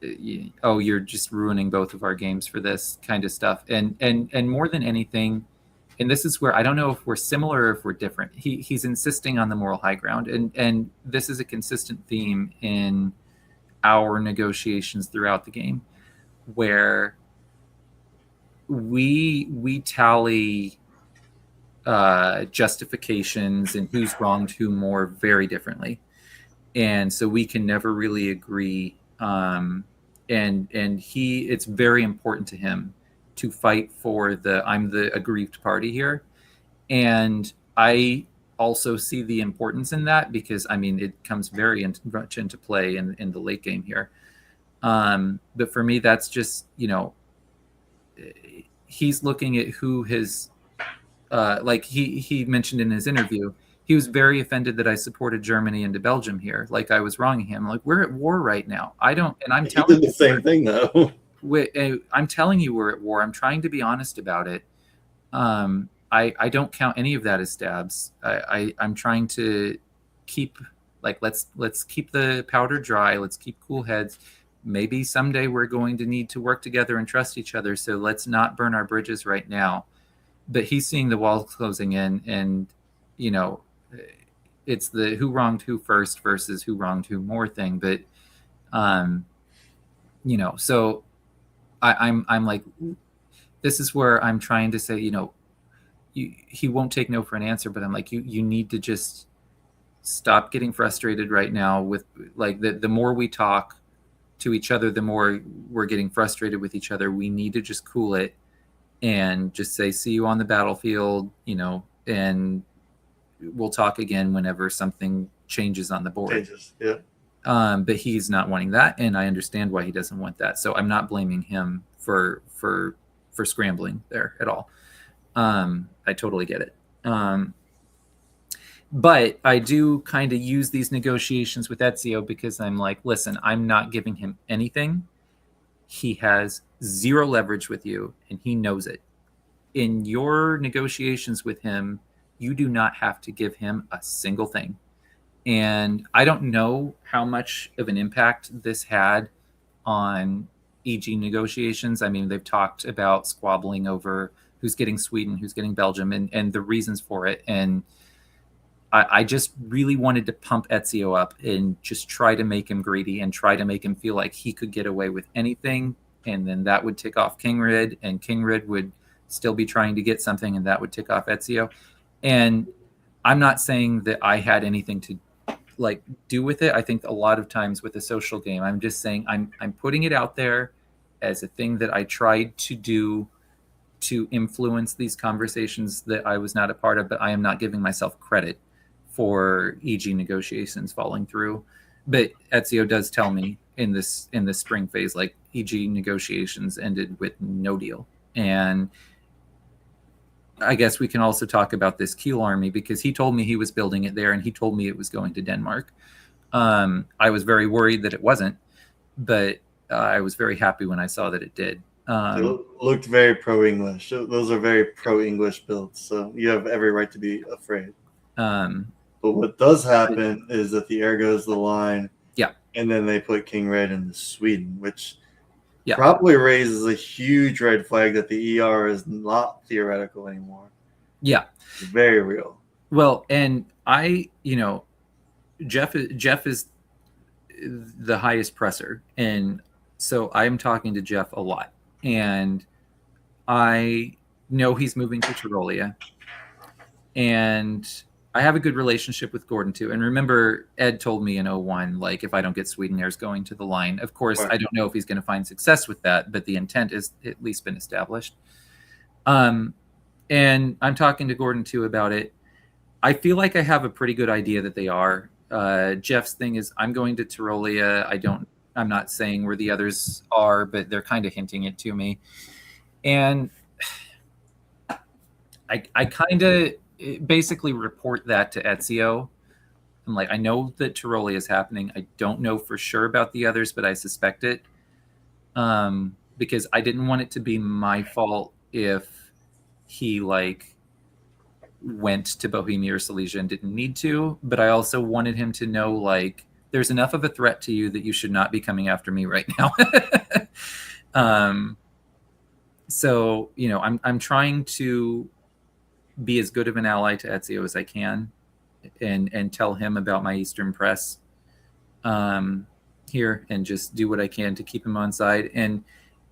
Speaker 2: you're just ruining both of our games for this kind of stuff. And more than anything, and this is where I don't know if we're similar or if we're different. He's insisting on the moral high ground. And this is a consistent theme in our negotiations throughout the game where we tally justifications and who's wronged who more very differently. And so we can never really agree. And it's very important to him to fight for I'm the aggrieved party here. And I also see the importance in that because, I mean, it comes very much into play in the late game here. But for me, that's just, he's looking at who his, like he mentioned in his interview, he was very offended that I supported Germany into Belgium here. Like I was wronging him. Like we're at war right now. I don't, and I'm
Speaker 1: He
Speaker 2: telling
Speaker 1: did the same thing though.
Speaker 2: I'm telling you we're at war. I'm trying to be honest about it. I don't count any of that as stabs. I'm trying to keep let's keep the powder dry. Let's keep cool heads. Maybe someday we're going to need to work together and trust each other. So let's not burn our bridges right now. But he's seeing the walls closing in, and you know, it's the who wronged who first versus who wronged who more thing. But you know, so I'm like, this is where I'm trying to say, you know, he won't take no for an answer, but I'm like, you need to just stop getting frustrated right now with like the more we talk to each other, the more we're getting frustrated with each other. We need to just cool it and just say, see you on the battlefield, you know, and we'll talk again whenever something changes on the board.
Speaker 1: Changes, yeah.
Speaker 2: But he's not wanting that, and I understand why he doesn't want that. So I'm not blaming him for scrambling there at all. I totally get it. But I do kind of use these negotiations with Ezio because I'm like, listen, I'm not giving him anything. He has zero leverage with you, and he knows it. In your negotiations with him, you do not have to give him a single thing. And I don't know how much of an impact this had on EG negotiations. I mean, they've talked about squabbling over who's getting Sweden, who's getting Belgium, and the reasons for it. And I just really wanted to pump Ezio up and just try to make him greedy and try to make him feel like he could get away with anything. And then that would tick off Kingrid, and Kingrid would still be trying to get something, and that would tick off Ezio. And I'm not saying that I had anything to like do with it. I think a lot of times with a social game, I'm just saying I'm putting it out there as a thing that I tried to do to influence these conversations that I was not a part of, but I am not giving myself credit for EG negotiations falling through. But Ezio does tell me in this spring phase, like EG negotiations ended with no deal. And I guess we can also talk about this Kiel army because he told me he was building it there, and he told me it was going to Denmark. I was very worried that it wasn't, but I was very happy when I saw that it did.
Speaker 1: It looked very pro-English. Those are very pro-English builds, so you have every right to be afraid. But what does happen is that the air goes to the line,
Speaker 2: yeah,
Speaker 1: and then they put King Red into Sweden, which probably raises a huge red flag that the ER is not theoretical anymore.
Speaker 2: Yeah,
Speaker 1: it's very real.
Speaker 2: Well, and I, you know, Jeff is the highest presser, and so I'm talking to Jeff a lot, and I know he's moving to Tyrolia, and I have a good relationship with Gordon too. And remember, Ed told me in 01, like, if I don't get Sweden Air's going to the line. Of course, right. I don't know if he's going to find success with that, but the intent is at least been established. And I'm talking to Gordon too about it. I feel like I have a pretty good idea that they are. Jeff's thing is I'm going to Tyrolia. I'm not saying where the others are, but they're kind of hinting it to me. And I kind of basically report that to Ezio. I'm like, I know that Tyrolia is happening. I don't know for sure about the others, but I suspect it. Because I didn't want it to be my fault if he like went to Bohemia or Silesia and didn't need to, but I also wanted him to know like there's enough of a threat to you that you should not be coming after me right now. So, you know, I'm trying to be as good of an ally to Ezio as I can and tell him about my Eastern press here and just do what I can to keep him on side. And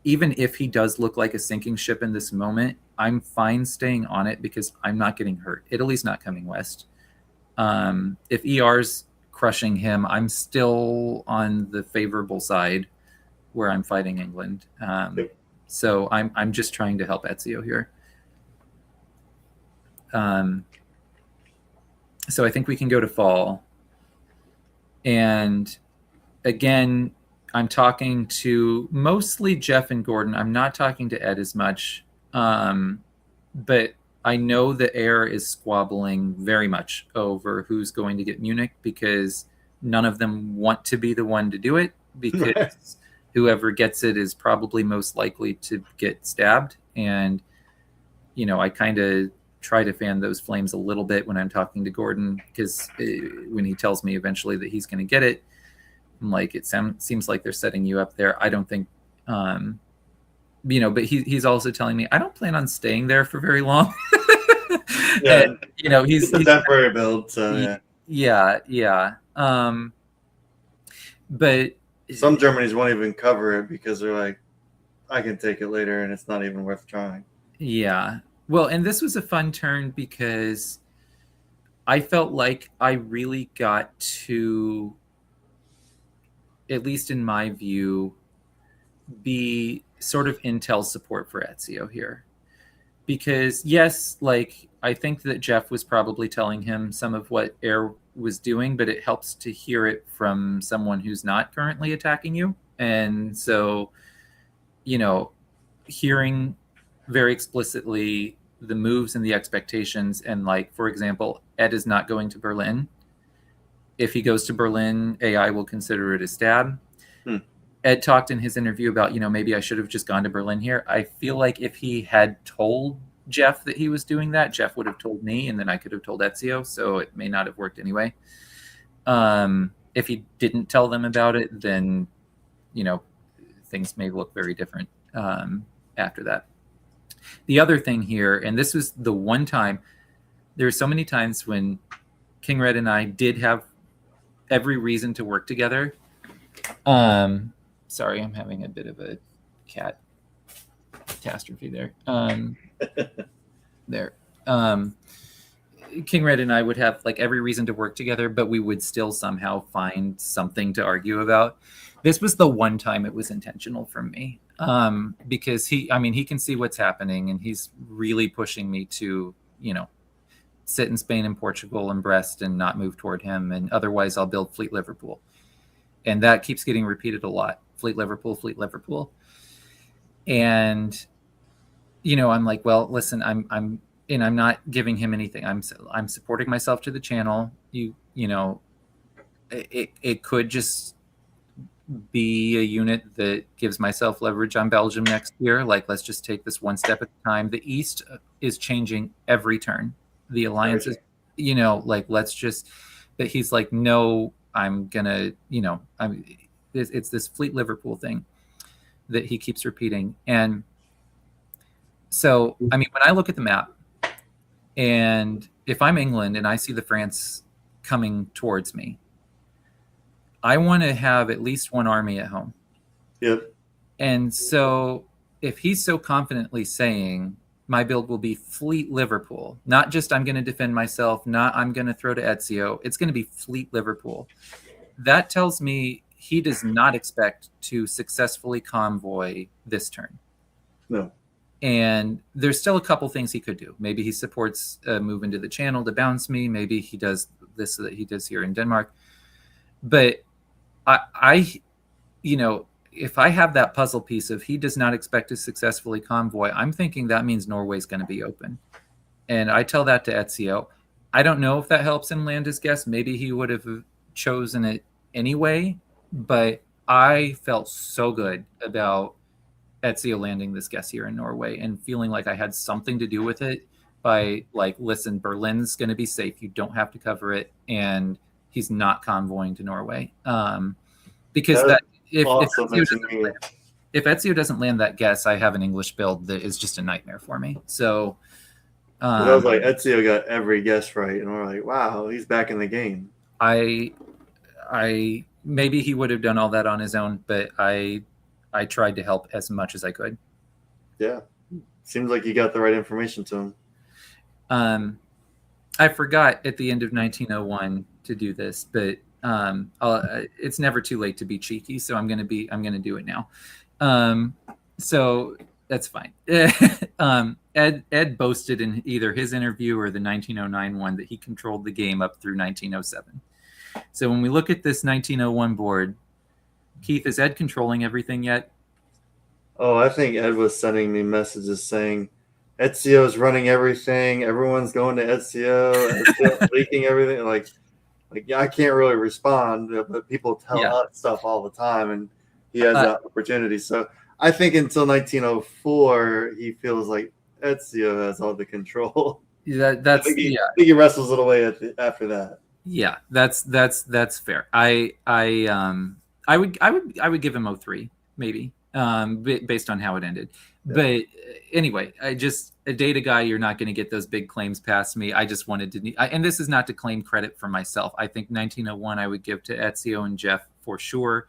Speaker 2: even if he does look like a sinking ship in this moment, I'm fine staying on it because I'm not getting hurt. Italy's not coming west. If ER's crushing him, I'm still on the favorable side where I'm fighting England. So I'm just trying to help Ezio here. So I think we can go to fall. And again, I'm talking to mostly Jeff and Gordon. I'm not talking to Ed as much. But I know the air is squabbling very much over who's going to get Munich, because none of them want to be the one to do it, because whoever gets it is probably most likely to get stabbed. And, I kind of try to fan those flames a little bit when I'm talking to Gordon, because when he tells me eventually that he's going to get it, I'm like, it seems like they're setting you up there. I don't think, but he's also telling me I don't plan on staying there for very long.
Speaker 1: Yeah,
Speaker 2: and,
Speaker 1: he's a temporary build, so
Speaker 2: yeah. But
Speaker 1: some Germanies won't even cover it because they're like, I can take it later, and it's not even worth trying.
Speaker 2: Yeah. Well, and this was a fun turn because I felt like I really got to, at least in my view, be sort of intel support for Ezio here. Because yes, like, I think that Jeff was probably telling him some of what Air was doing, but it helps to hear it from someone who's not currently attacking you. And so, hearing very explicitly the moves and the expectations, and, like, for example, Ed is not going to Berlin. If he goes to Berlin, AI will consider it a stab. Ed talked in his interview about, maybe I should have just gone to Berlin here. I feel like if he had told Jeff that he was doing that, Jeff would have told me, and then I could have told Ezio, so it may not have worked anyway. If he didn't tell them about it, then, things may look very different after that. The other thing here, and this was the one time, there are so many times when King Red and I did have every reason to work together. Sorry, I'm having a bit of a cat catastrophe there. King Red and I would have, like, every reason to work together, but we would still somehow find something to argue about. This was the one time it was intentional for me, because he can see what's happening, and he's really pushing me to, sit in Spain and Portugal and Brest and not move toward him, and otherwise I'll build Fleet Liverpool. And that keeps getting repeated a lot. Fleet Liverpool. And, I'm like, well, listen, I'm not giving him anything. I'm supporting myself to the channel. It could just be a unit that gives myself leverage on Belgium next year. Like, let's just take this one step at a time. The East is changing every turn. The alliances, let's just, but he's like, no, I'm gonna, it's this Fleet Liverpool thing that he keeps repeating. And so, when I look at the map, and if I'm England and I see the France coming towards me, I want to have at least one army at home.
Speaker 1: Yep.
Speaker 2: And so if he's so confidently saying my build will be Fleet Liverpool, not just I'm going to defend myself, not I'm going to throw to Ezio, it's going to be Fleet Liverpool. That tells me he does not expect to successfully convoy this turn.
Speaker 1: No.
Speaker 2: And there's still a couple things he could do. Maybe he supports a move into the channel to bounce me. Maybe he does this that he does here in Denmark. But I if I have that puzzle piece of he does not expect to successfully convoy, I'm thinking that means Norway's going to be open. And I tell that to Ezio. I don't know if that helps him land his guess. Maybe he would have chosen it anyway. But I felt so good about Ezio landing this guess here in Norway and feeling like I had something to do with it by, like, listen, Berlin's going to be safe. You don't have to cover it. And he's not convoying to Norway. Because if Ezio doesn't land that guess, I have an English build that is just a nightmare for me. So
Speaker 1: I was like, Ezio got every guess right, and we're like, wow, he's back in the game.
Speaker 2: I maybe he would have done all that on his own, but I tried to help as much as I could.
Speaker 1: Yeah, seems like you got the right information to him.
Speaker 2: I forgot at the end of 1901 to do this, but it's never too late to be cheeky, so I'm gonna do it now. So that's fine. Ed boasted in either his interview or the 1909 one that he controlled the game up through 1907. So when we look at this 1901 board, Keith, is Ed controlling everything yet?
Speaker 1: Oh, I think Ed was sending me messages saying, Ezio's running everything. Everyone's going to Ezio. Ezio leaking everything. Like yeah, I can't really respond, but people tell us stuff all the time, and he has that opportunity. So I think until 1904, he feels like Ezio has all the control.
Speaker 2: That's
Speaker 1: I think he wrestles it away after that.
Speaker 2: Yeah, that's fair. I would give him 03 maybe, based on how it ended. Yeah. But anyway, I just a data guy. You're not going to get those big claims past me. I just wanted to, and this is not to claim credit for myself. I think 1901 I would give to Ezio and Jeff for sure.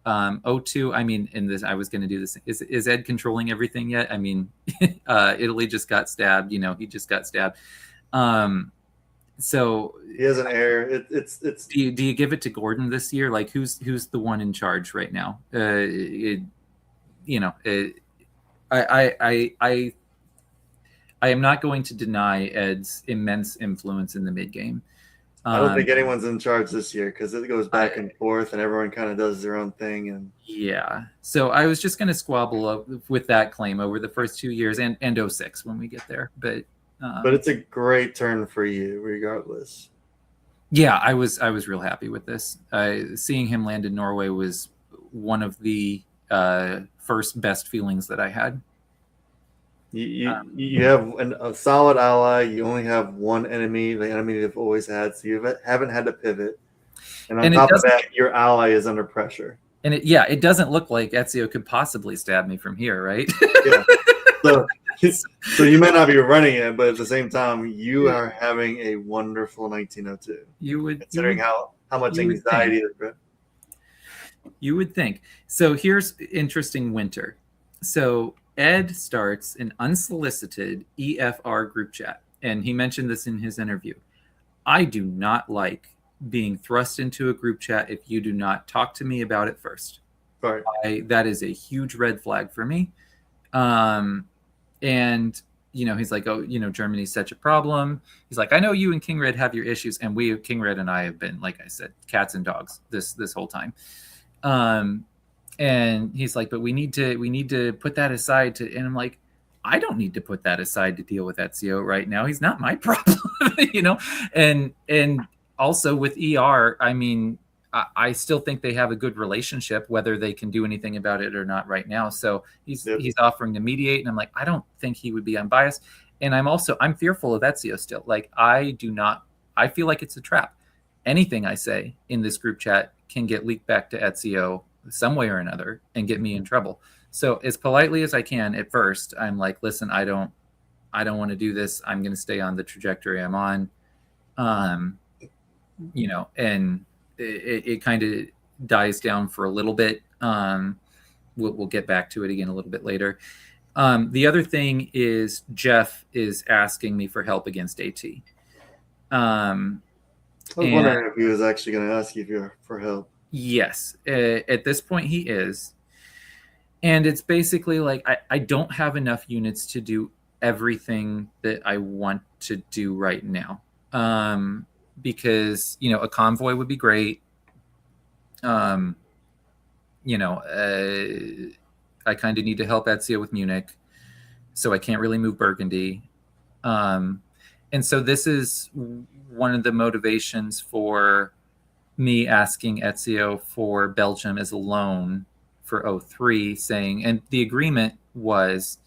Speaker 2: 02, I mean, in this, I was going to do this. Is Ed controlling everything yet? I mean, Italy just got stabbed. He just got stabbed. So
Speaker 1: he has an heir. It's.
Speaker 2: Do you give it to Gordon this year? Like who's the one in charge right now? I am not going to deny Ed's immense influence in the mid game.
Speaker 1: I don't think anyone's in charge this year because it goes back and forth, and everyone kind of does their own thing. And
Speaker 2: yeah, so I was just going to squabble with that claim over the first 2 years and 06 when we get there, but
Speaker 1: it's a great turn for you, regardless.
Speaker 2: Yeah, I was real happy with this. Seeing him land in Norway was one of the first best feelings that I had.
Speaker 1: You have a solid ally. You only have one enemy, the enemy you've always had, so you haven't had to pivot. And on top of that, your ally is under pressure.
Speaker 2: And it doesn't look like Ezio could possibly stab me from here, right?
Speaker 1: Yeah. So you might not be running it, but at the same time, you are having a wonderful 1902. Considering how much anxiety there's been.
Speaker 2: You would think. So here's interesting winter. So Ed starts an unsolicited EFR group chat, and he mentioned this in his interview. I do not like being thrust into a group chat if you do not talk to me about it first.
Speaker 1: Right.
Speaker 2: That is a huge red flag for me. And he's like, oh, Germany's such a problem. He's like, I know you and King Red have your issues, and King Red and I have been, like I said, cats and dogs this whole time. And he's like, but we need to put that aside and I'm like, I don't need to put that aside to deal with Ezio right now. He's not my problem, and also with ER, I mean, I still think they have a good relationship, whether they can do anything about it or not right now. So he's offering to mediate, and I'm like, I don't think he would be unbiased. And I'm fearful of Ezio still. Like I feel like it's a trap. Anything I say in this group chat can get leaked back to Ezio some way or another and get me in trouble. So as politely as I can at first, I'm like, listen, I don't want to do this. I'm going to stay on the trajectory I'm on. And it kind of dies down for a little bit. We'll get back to it again a little bit later. The other thing is Jeff is asking me for help against AT.
Speaker 1: I was wondering if he was actually going to ask you for help.
Speaker 2: Yes. At this point, he is. And it's basically like I don't have enough units to do everything that I want to do right now. Because, a convoy would be great. I kind of need to help Ezio with Munich. So I can't really move Burgundy. And so this is one of the motivations for me asking Ezio for Belgium as a loan for 03, saying, and the agreement was,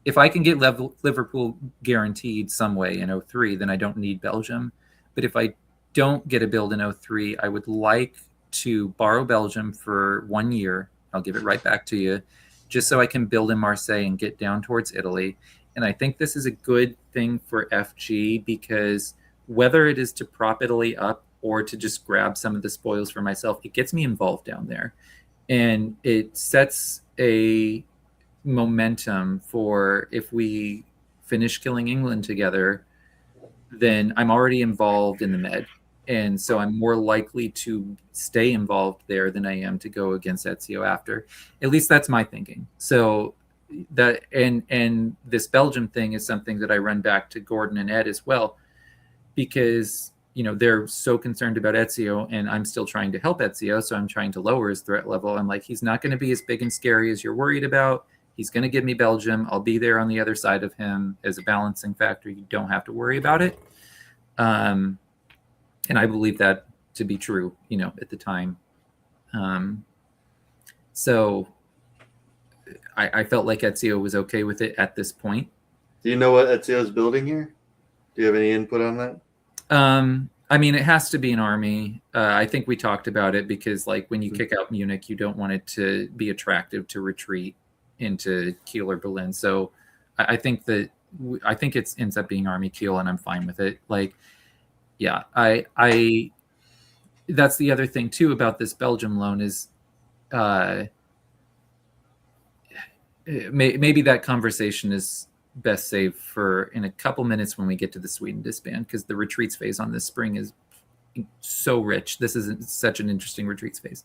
Speaker 2: if I can get Liverpool guaranteed some way in 03, then I don't need Belgium. But if I don't get a build in 03, I would like to borrow Belgium for 1 year. I'll give it right back to you, just so I can build in Marseille and get down towards Italy. And I think this is a good thing for FG, because whether it is to prop Italy up or to just grab some of the spoils for myself, it gets me involved down there. And it sets a momentum for, if we finish killing England together, then I'm already involved in the Med. And so I'm more likely to stay involved there than I am to go against Ezio after. At least that's my thinking. So that, and this Belgium thing is something that I run back to Gordon and Ed as well, because they're so concerned about Ezio, and I'm still trying to help Ezio, so I'm trying to lower his threat level. I'm like, he's not going to be as big and scary as you're worried about. He's going to give me Belgium. I'll be there on the other side of him as a balancing factor. You don't have to worry about it. And I believe that to be true, at the time. So I felt like Ezio was okay with it at this point.
Speaker 1: Do you know what Ezio's building here? Do you have any input on that?
Speaker 2: I mean, it has to be an army. I think we talked about it because, like, when you kick out Munich, you don't want it to be attractive to retreat into Kiel or Berlin. So I think it ends up being Army Kiel, and I'm fine with it. Like, yeah, I that's the other thing too about this Belgium loan is maybe that conversation is best saved for in a couple minutes when we get to the Sweden disband, because the retreats phase on this spring is so rich. This is such an interesting retreats phase.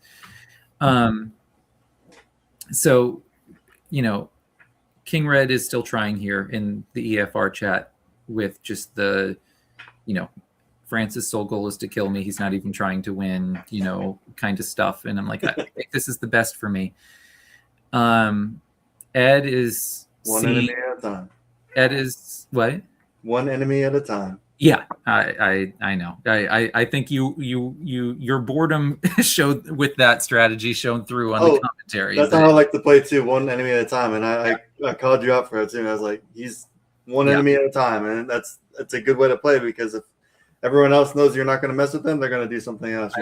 Speaker 2: So, King Red is still trying here in the EFR chat with just the, France's sole goal is to kill me. He's not even trying to win, kind of stuff. And I'm like, I think this is the best for me. Ed is
Speaker 1: one enemy at a time.
Speaker 2: Ed is what?
Speaker 1: One enemy at a time.
Speaker 2: Yeah, I know. I think your boredom showed with that strategy shown through on the commentary.
Speaker 1: That's how I like to play too, one enemy at a time. And I called you out for it too. And I was like, he's one enemy at a time, and that's a good way to play, because if everyone else knows you're not going to mess with them, they're going to do something else.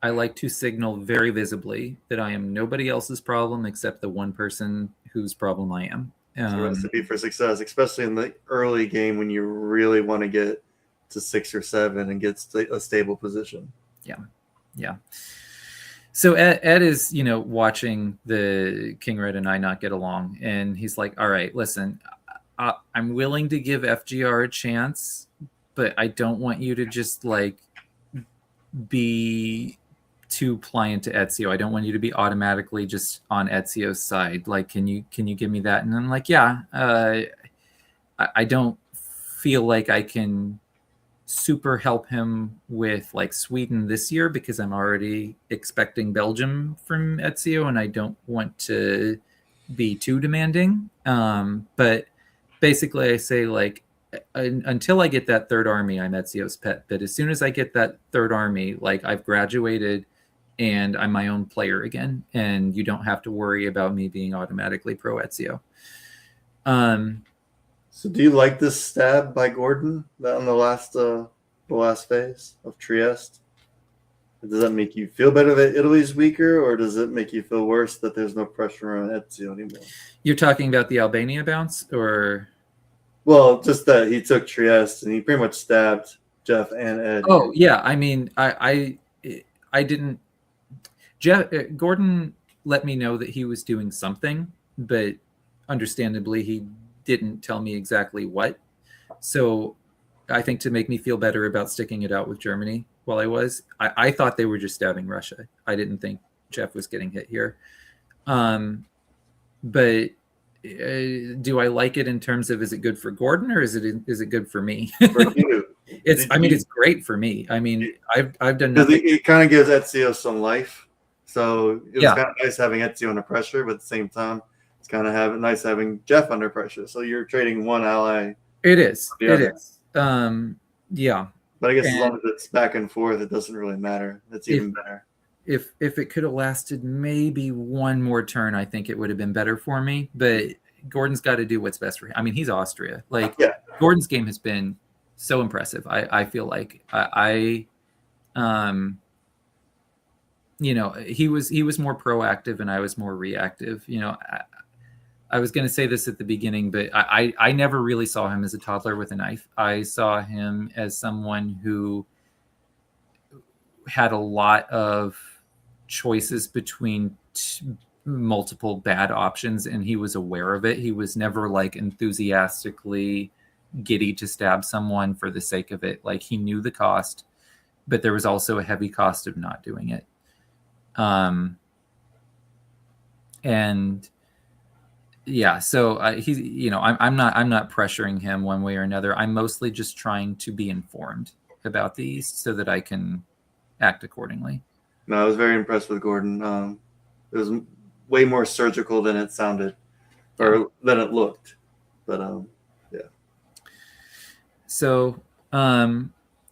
Speaker 2: I like to signal very visibly that I am nobody else's problem except the one person whose problem I am.
Speaker 1: It's a recipe for success, especially in the early game when you really want to get to 6 or 7 and get a stable position. Yeah. So Ed is, watching the King Red and I not get along, and he's like, all right, listen, I'm willing to give FGR a chance, but I don't want you to just be too pliant to Ezio. I don't want you to be automatically just on Ezio's side. Like, can you give me that? And I'm like, yeah, I don't feel like I can super help him with Sweden this year, because I'm already expecting Belgium from Ezio, and I don't want to be too demanding. But basically I say, until I get that third army, I'm Ezio's pet. But as soon as I get that third army, I've graduated and I'm my own player again, and you don't have to worry about me being automatically pro Ezio. So do you like this stab by Gordon on the last phase of Trieste? Does that make you feel better that Italy's weaker, or does it make you feel worse that there's no pressure on Ezio anymore?
Speaker 2: You're talking about the Albania bounce, or?
Speaker 1: Well, just that he took Trieste and he pretty much stabbed Jeff and Ed.
Speaker 2: Oh yeah, I mean, I didn't. Gordon let me know that he was doing something, but understandably he didn't tell me exactly what. So I think to make me feel better about sticking it out with Germany while I thought they were just stabbing Russia. I didn't think Jeff was getting hit here. But do I like it in terms of, is it good for Gordon, or is it good for me?
Speaker 1: For you.
Speaker 2: It's great for me. I mean, I've done nothing.
Speaker 1: It kind of gives Ezio some life. So it was kind of nice having Ezio under pressure, but at the same time, it's kind of nice having Jeff under pressure. So you're trading one ally.
Speaker 2: It is. Yeah.
Speaker 1: But I guess as long as it's back and forth, it doesn't really matter. It's even better.
Speaker 2: If it could have lasted maybe one more turn, I think it would have been better for me. But Gordon's got to do what's best for him. I mean, he's Austria. Gordon's game has been so impressive. I feel like he was more proactive and I was more reactive. I was going to say this at the beginning, but I never really saw him as a toddler with a knife. I saw him as someone who had a lot of choices between multiple bad options, and he was aware of it. He was never enthusiastically giddy to stab someone for the sake of it. He knew the cost, but there was also a heavy cost of not doing it. And yeah, so he's, I'm not pressuring him one way or another. I'm mostly just trying to be informed about these so that I can act accordingly.
Speaker 1: No, I was very impressed with Gordon. It was way more surgical than it sounded. or than it looked. But yeah.
Speaker 2: So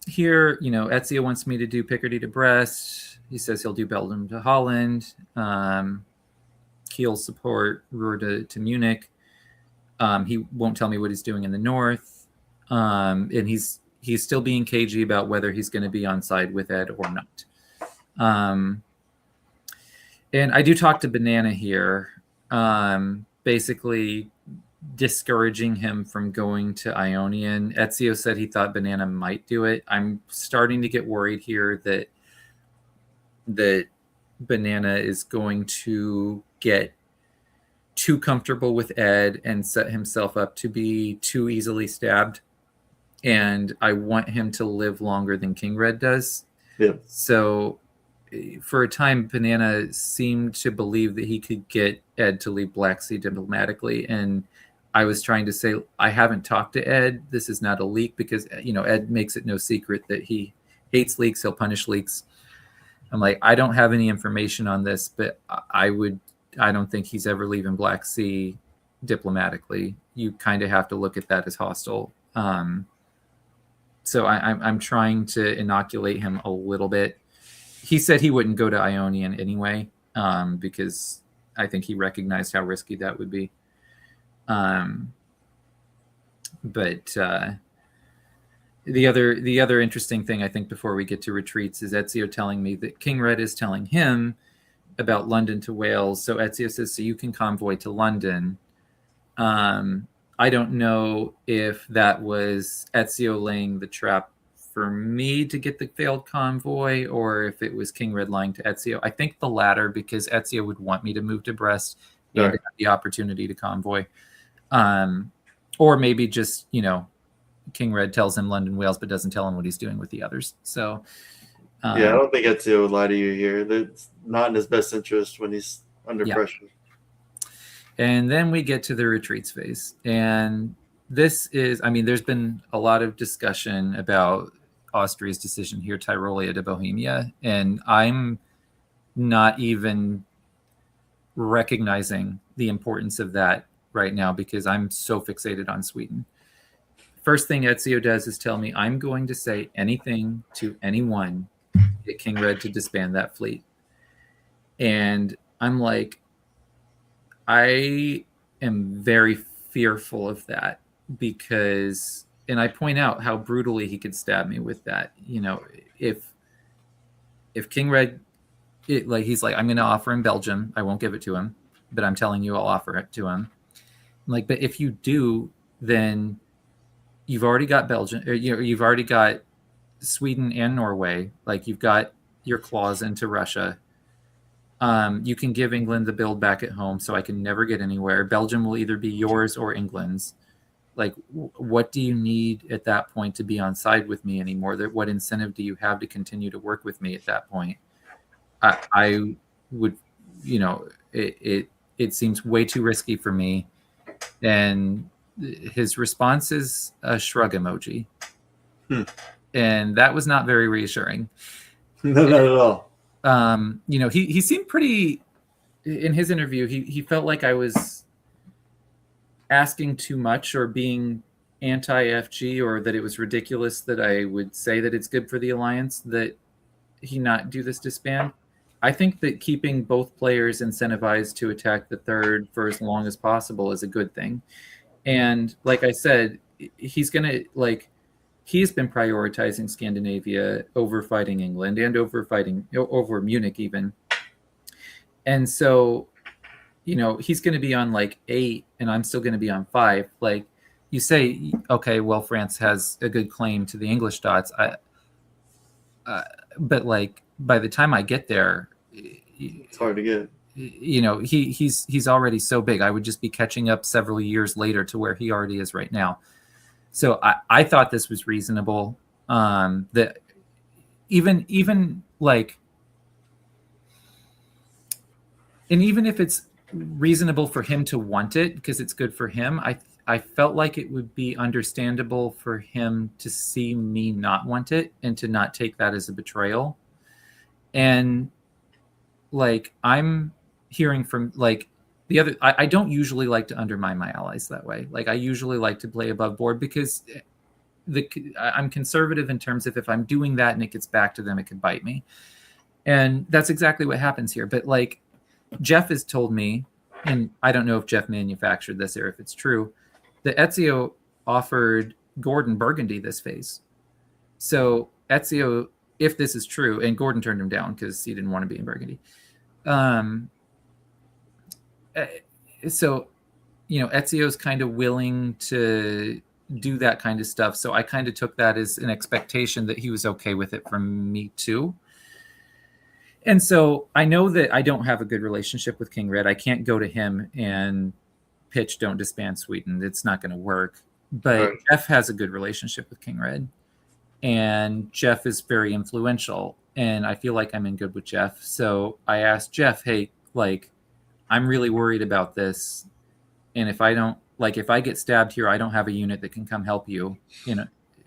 Speaker 2: here, Ezio wants me to do Picardy to Brest. He says he'll do Belgium to Holland. He'll support Ruhr to Munich. He won't tell me what he's doing in the north. And he's still being cagey about whether he's going to be on side with Ed or not. And I do talk to Banana here, basically discouraging him from going to Ionian. Ezio said he thought Banana might do it. I'm starting to get worried here that Banana is going to get too comfortable with Ed and set himself up to be too easily stabbed. And I want him to live longer than King Red does.
Speaker 1: Yeah.
Speaker 2: So for a time, Banana seemed to believe that he could get Ed to leave Black Sea diplomatically. And I was trying to say, I haven't talked to Ed. This is not a leak, because, Ed makes it no secret that he hates leaks. He'll punish leaks. I'm like, I don't have any information on this, but I don't think he's ever leaving Black Sea diplomatically. You kind of have to look at that as hostile. So I'm trying to inoculate him a little bit. He said he wouldn't go to Ionian anyway, because I think he recognized how risky that would be. But the other interesting thing, I think, before we get to retreats, is Ezio telling me that King Red is telling him about London to Wales. So Ezio says, so you can convoy to London. I don't know if that was Ezio laying the trap for me to get the failed convoy, or if it was King Red lying to Ezio. I think the latter, because Ezio would want me to move to Brest and have the opportunity to convoy. Or maybe just, King Red tells him London, Wales, but doesn't tell him what he's doing with the others. So
Speaker 1: yeah, I don't think Ezio would lie to you here. That's not in his best interest when he's under pressure.
Speaker 2: And then we get to the retreats phase. And this is, there's been a lot of discussion about Austria's decision here, Tyrolia to Bohemia. And I'm not even recognizing the importance of that right now, because I'm so fixated on Sweden. First thing Ezio does is tell me I'm going to say anything to anyone to get King Red to disband that fleet. And I'm like, I am very fearful of that, because, and I point out how brutally he could stab me with that. If King Red, he's like, I'm going to offer him Belgium. I won't give it to him, but I'm telling you, I'll offer it to him. I'm like, but if you do, then you've already got Belgium, or, you've already got Sweden and Norway. Like, you've got your claws into Russia. You can give England the build back at home, so I can never get anywhere. Belgium will either be yours or England's. Like, what do you need at that point to be on side with me anymore? What incentive do you have to continue to work with me at that point? I would, it seems way too risky for me. And his response is a shrug emoji. And that was not very reassuring.
Speaker 1: No, not at all.
Speaker 2: He seemed pretty, in his interview, he felt like I was asking too much or being anti-FG, or that it was ridiculous that I would say that it's good for the alliance that he not do this disband. I think that keeping both players incentivized to attack the third for as long as possible is a good thing. And like I said, he's been prioritizing Scandinavia over fighting England and over Munich even. And so, he's going to be on like 8 and I'm still going to be on 5. Like, you say, okay, well, France has a good claim to the English dots. But like, by the time I get there,
Speaker 1: it's hard to get.
Speaker 2: He's already so big. I would just be catching up several years later to where he already is right now. So I thought this was reasonable. That even like, and even if it's reasonable for him to want it because it's good for him, I felt like it would be understandable for him to see me not want it and to not take that as a betrayal. And like, I'm hearing from, like, the other, I don't usually like to undermine my allies that way. Like I usually like to play above board because I'm conservative in terms of if I'm doing that and it gets back to them, it could bite me. And that's exactly what happens here. But like Jeff has told me, and I don't know if Jeff manufactured this or if it's true, that Ezio offered Gordon Burgundy this phase. So Ezio, if this is true, and Gordon turned him down because he didn't want to be in Burgundy. So, Ezio's kind of willing to do that kind of stuff. So I kind of took that as an expectation that he was okay with it from me too. And so I know that I don't have a good relationship with King Red. I can't go to him and pitch Don't Disband Sweden. It's not going to work. But right. Jeff has a good relationship with King Red. And Jeff is very influential. And I feel like I'm in good with Jeff. So I asked Jeff, hey, like, I'm really worried about this. And if I get stabbed here, I don't have a unit that can come help you,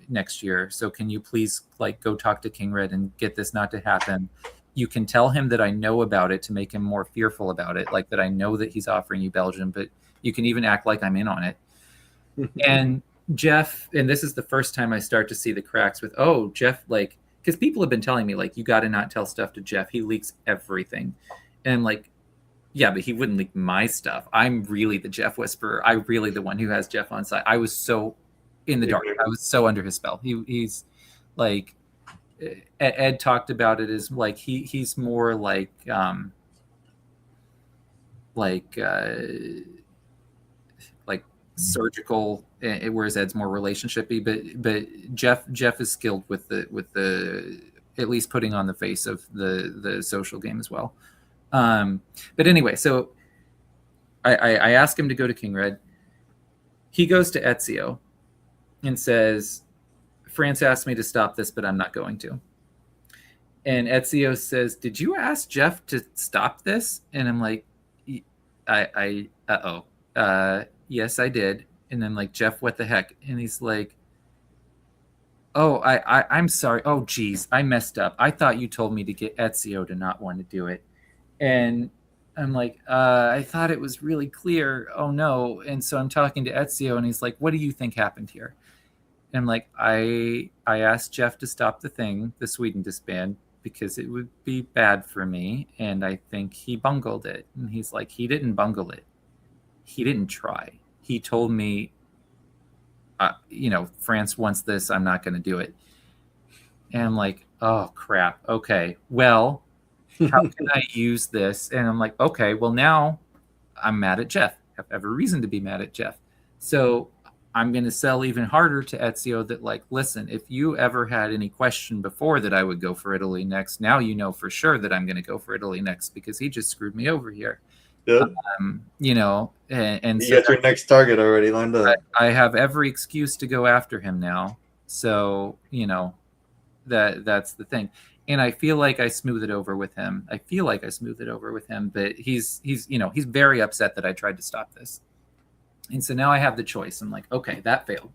Speaker 2: next year. So can you please go talk to King Red and get this not to happen? You can tell him that I know about it to make him more fearful about it, like that I know that he's offering you Belgium, but you can even act like I'm in on it. And Jeff, and this is the first time I start to see the cracks with, Jeff, because people have been telling me, you got to not tell stuff to Jeff. He leaks everything. And yeah, but he wouldn't leak my stuff. I'm really the Jeff whisperer. I'm really the one who has Jeff on side. I was so in the dark. I was so under his spell. He's like, Ed talked about it as he's more surgical, whereas Ed's more relationshipy. But Jeff is skilled with the at least putting on the face of the social game as well. But anyway, so I ask him to go to King Red. He goes to Ezio and says, France asked me to stop this, but I'm not going to. And Ezio says, did you ask Jeff to stop this? And I'm like, yes, I did. And I'm like, Jeff, what the heck? And he's like, I'm sorry. Oh, geez, I messed up. I thought you told me to get Ezio to not want to do it. And I'm like, I thought it was really clear. Oh, no. And so I'm talking to Ezio, and he's like, what do you think happened here? And I'm like, I asked Jeff to stop the Sweden disband, because it would be bad for me. And I think he bungled it. And he's like, he didn't bungle it. He didn't try. He told me, France wants this. I'm not going to do it. And I'm like, oh, crap. Okay, well, how can I use this? And I'm like, okay, well, now I'm mad at Jeff. I have every reason to be mad at Jeff. So I'm going to sell even harder to Ezio that, listen, if you ever had any question before that I would go for Italy next, now you know for sure that I'm going to go for Italy next, because he just screwed me over here.
Speaker 1: Yeah.
Speaker 2: And
Speaker 1: you
Speaker 2: so
Speaker 1: got your next target already lined up.
Speaker 2: I have every excuse to go after him now. So, that's the thing. And I feel like I smooth it over with him. But he's very upset that I tried to stop this. And so now I have the choice. I'm like, okay, that failed.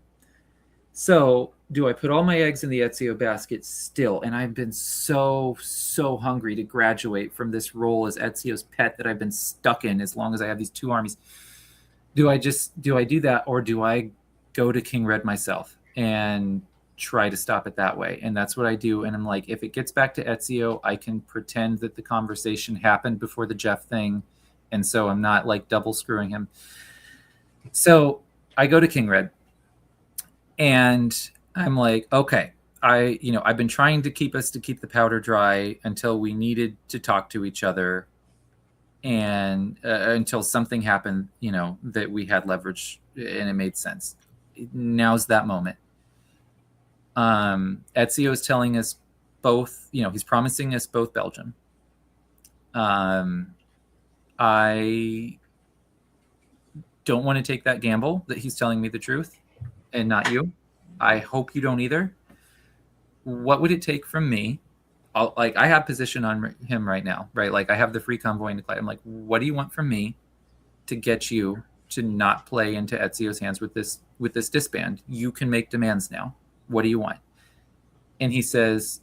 Speaker 2: So do I put all my eggs in the Ezio basket still? And I've been so hungry to graduate from this role as Ezio's pet that I've been stuck in as long as I have these two armies. Do I do that, or do I go to King Red myself and try to stop it that way? And that's what I do. And I'm like, if it gets back to Ezio, I can pretend that the conversation happened before the Jeff thing. And so I'm not double screwing him. So I go to King Red, and I'm like, okay, I've been trying to keep the powder dry until we needed to talk to each other, and until something happened, that we had leverage and it made sense. Now's that moment. Ezio is telling us both, he's promising us both Belgium. I don't want to take that gamble that he's telling me the truth and not you. I hope you don't either. What would it take from me? I have position on him right now, right? I have the free convoy in the client. I'm like, what do you want from me to get you to not play into Ezio's hands with this disband? You can make demands now. What do you want? And he says,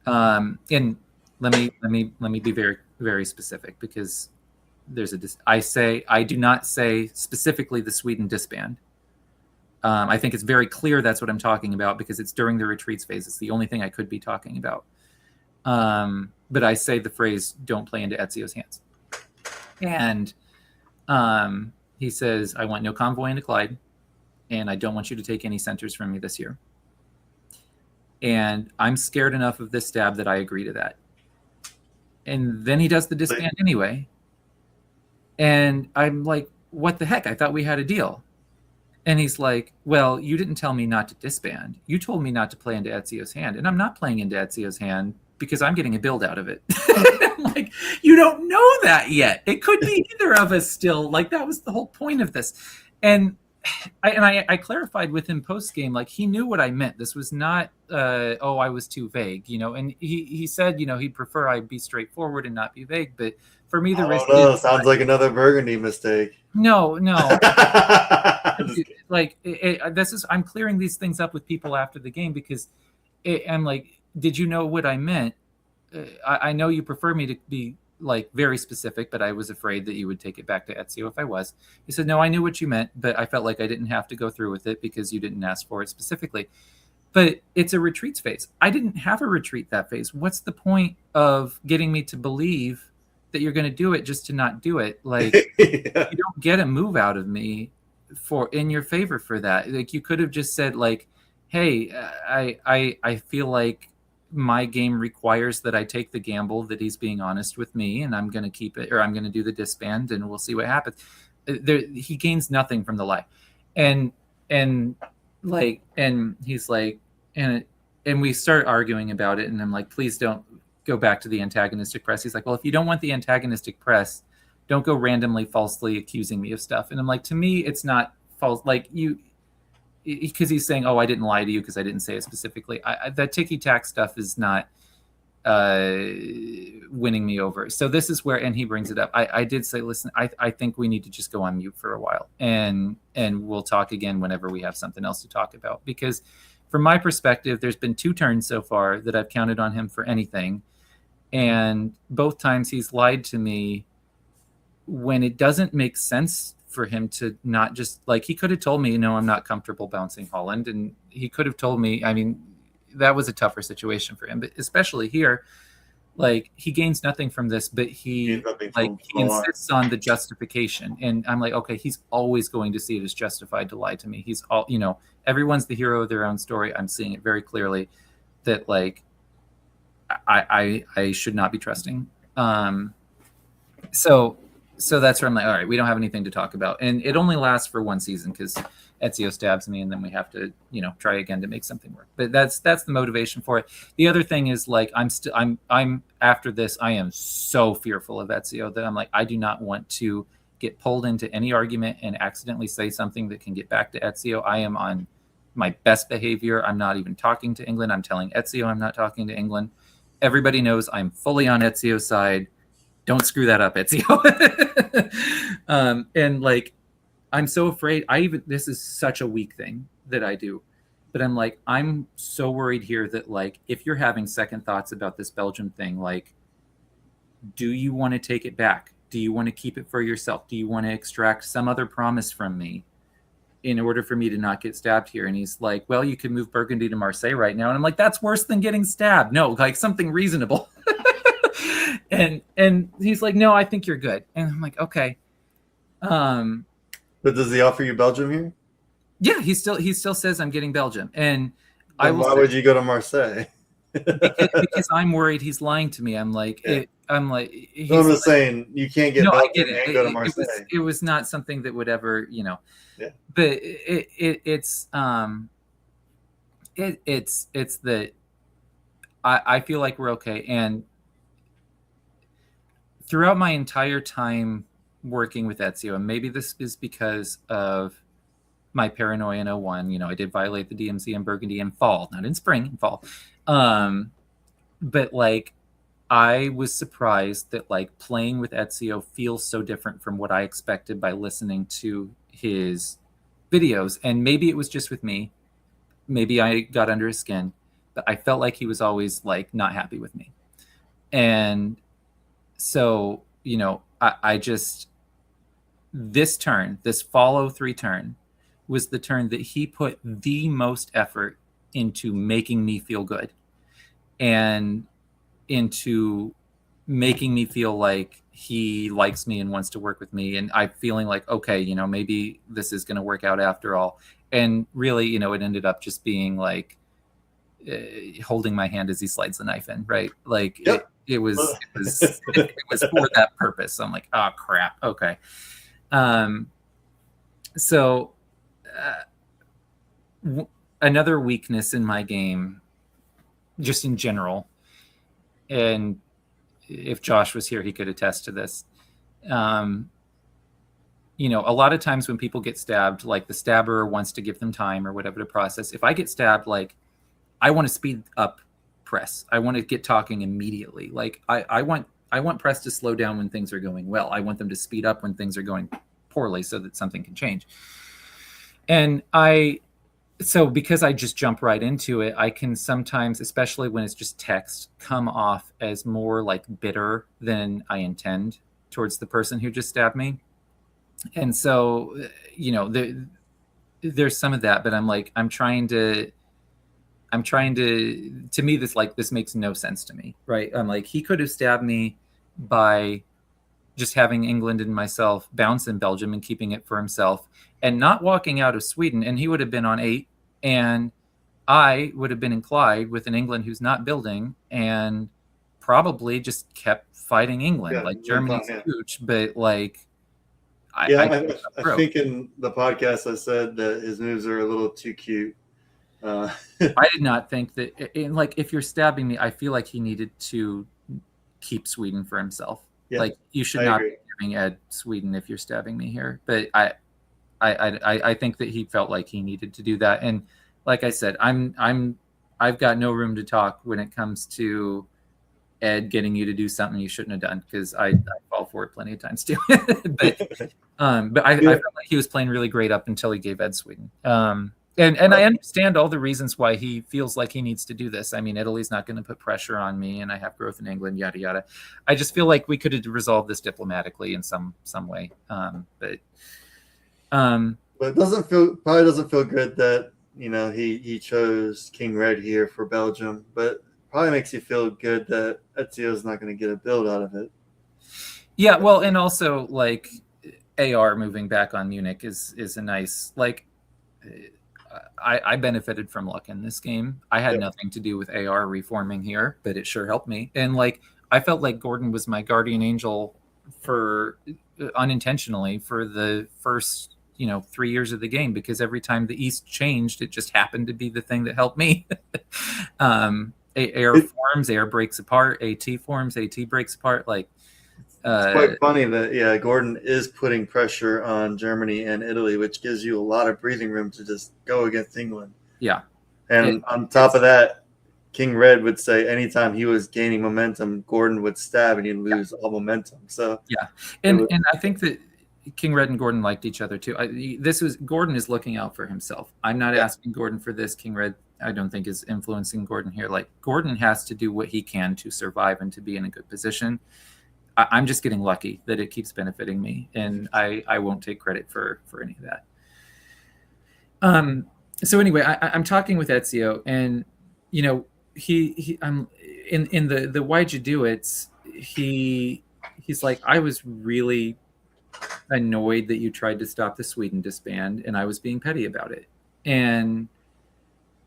Speaker 2: and let me be very, very specific, because I do not say specifically the Sweden disband. I think it's very clear that's what I'm talking about because it's during the retreats phase. It's the only thing I could be talking about. But I say the phrase, don't play into Ezio's hands. And he says, I want no convoy into Clyde, and I don't want you to take any centers from me this year. And I'm scared enough of this stab that I agree to that. And then he does the disband anyway. And I'm like, what the heck? I thought we had a deal. And he's like, well, you didn't tell me not to disband. You told me not to play into Ezio's hand. And I'm not playing into Ezio's hand because I'm getting a build out of it. I'm like, you don't know that yet. It could be either of us still. Like, that was the whole point of this. And I clarified with him post game, like he knew what I meant. This was not, I was too vague, And he said, he'd prefer I be straightforward and not be vague. But for me, the risk
Speaker 1: sounds like another Burgundy mistake.
Speaker 2: No. I'm clearing these things up with people after the game because I'm like, did you know what I meant? I know you prefer me to be like very specific, but I was afraid that you would take it back to Ezio if I was. He said, no, I knew what you meant, but I felt like I didn't have to go through with it because you didn't ask for it specifically. But it's a retreats phase. I didn't have a retreat that phase. What's the point of getting me to believe that you're going to do it just to not do it? Like, you don't get a move out of me in your favor for that. Like, you could have just said, like, hey, I feel like my game requires that I take the gamble that he's being honest with me, and I'm going to keep it, or I'm going to do the disband, and we'll see what happens. He gains nothing from the lie, and he's like, and we start arguing about it, and I'm like, please don't go back to the antagonistic press. He's like, well, if you don't want the antagonistic press, don't go randomly falsely accusing me of stuff. And I'm like, to me, it's not false. Like because he's saying, oh, I didn't lie to you because I didn't say it specifically. That ticky-tack stuff is not winning me over. So this is where, and he brings it up. I did say, listen, I think we need to just go on mute for a while, and we'll talk again whenever we have something else to talk about. Because from my perspective, there's been 2 turns so far that I've counted on him for anything. And both times he's lied to me when it doesn't make sense for him to not just, like, he could have told me, no, I'm not comfortable bouncing Holland. And he could have told me, I mean, that was a tougher situation for him, but especially here, like, he gains nothing from this, but he insists on the justification. And I'm like, okay, he's always going to see it as justified to lie to me. He's all, everyone's the hero of their own story. I'm seeing it very clearly that, like, I should not be trusting. So that's where I'm like, all right, we don't have anything to talk about. And it only lasts for 1 season because Ezio stabs me and then we have to, try again to make something work. But that's the motivation for it. The other thing is, like, I'm after this, I am so fearful of Ezio that I'm like, I do not want to get pulled into any argument and accidentally say something that can get back to Ezio. I am on my best behavior. I'm not even talking to England. I'm telling Ezio I'm not talking to England. Everybody knows I'm fully on Ezio's side. Don't screw that up, Ezio. And, like, I'm so afraid. This is such a weak thing that I do, but I'm like, I'm so worried here that, like, if you're having second thoughts about this Belgium thing, like, do you want to take it back? Do you want to keep it for yourself? Do you want to extract some other promise from me in order for me to not get stabbed here? And he's like, well, you could move Burgundy to Marseille right now. And I'm like, that's worse than getting stabbed. No, like, something reasonable. And he's like, no, I think you're good. And I'm like, okay.
Speaker 1: But does he offer you Belgium here?
Speaker 2: Yeah, he still says I'm getting Belgium. And
Speaker 1: why would you go to Marseille?
Speaker 2: because I'm worried he's lying to me. I'm like, I'm just
Speaker 1: saying you can't get Belgium and go to Marseille.
Speaker 2: It was not something that would ever,
Speaker 1: Yeah.
Speaker 2: But it's that I feel like we're okay. And throughout my entire time working with Ezio, and maybe this is because of my paranoia in 01, I did violate the DMZ in Burgundy in fall, not in spring, in fall. But, like, I was surprised that, like, playing with Ezio feels so different from what I expected by listening to his videos. And maybe it was just with me. Maybe I got under his skin, but I felt like he was always, like, not happy with me. And so, I just, this turn, this follow 3 turn, was the turn that he put the most effort into making me feel good and into making me feel like he likes me and wants to work with me, and I'm feeling like, okay, you know, maybe this is going to work out after all. And really, you know, it ended up just being like holding my hand as he slides the knife in, right? Like
Speaker 1: Yep.
Speaker 2: it was for that purpose. So I'm like, oh crap, okay. So another weakness in my game, just in general, and if Josh was here, he could attest to this. You know, a lot of times when people get stabbed, like the stabber wants to give them time or whatever to process. If I get stabbed, like I want to speed up press. I want to get talking immediately. Like I want press to slow down when things are going well. I want them to speed up when things are going poorly so that something can change. And so because I just jump right into it, I can sometimes, especially when it's just text, come off as more like bitter than I intend towards the person who just stabbed me. And so, you know, there's some of that, but I'm trying to me, this makes no sense to me, right? I'm like, he could have stabbed me by just having England and myself bounce in Belgium and keeping it for himself and not walking out of Sweden. And he would have been on 8, and I would have been in Clyde with an England who's not building and probably just kept fighting England.
Speaker 1: Yeah,
Speaker 2: like Germany's huge, but like,
Speaker 1: I think in the podcast I said that his moves are a little too cute.
Speaker 2: I did not think that, like, if you're stabbing me, I feel like he needed to keep Sweden for himself. Yeah, like, you should not be giving Ed Sweden if you're stabbing me here. But I think that he felt like he needed to do that. And like I said, I've got no room to talk when it comes to Ed getting you to do something you shouldn't have done, because I fall for it plenty of times too. but I felt like he was playing really great up until he gave Ed Sweden. And I understand all the reasons why he feels like he needs to do this. I mean, Italy's not going to put pressure on me, and I have growth in England, yada yada. I just feel like we could have resolved this diplomatically in some way. But
Speaker 1: it probably doesn't feel good that, you know, he chose King Red here for Belgium, but probably makes you feel good that Ezio's not going to get a build out of it.
Speaker 2: Yeah, well, and also like AR moving back on Munich is a nice, like, I benefited from luck in this game. I had nothing to do with AR reforming here, but it sure helped me. And like, I felt like Gordon was my guardian angel for unintentionally for the first, 3 years of the game, because every time the East changed, it just happened to be the thing that helped me. AR forms, AR breaks apart, AT forms, AT breaks apart. Like,
Speaker 1: it's quite funny that, Gordon is putting pressure on Germany and Italy, which gives you a lot of breathing room to just go against England.
Speaker 2: Yeah.
Speaker 1: And on top of that, King Red would say anytime he was gaining momentum, Gordon would stab and he'd lose all momentum. So
Speaker 2: yeah. And I think that King Red and Gordon liked each other too. Gordon is looking out for himself. I'm not asking Gordon for this. King Red, I don't think, is influencing Gordon here. Like, Gordon has to do what he can to survive and to be in a good position. I'm just getting lucky that it keeps benefiting me, and I won't take credit for any of that. So anyway, I'm talking with Ezio, and I'm in the why'd you do it? He's like, I was really annoyed that you tried to stop the Sweden disband, and I was being petty about it, and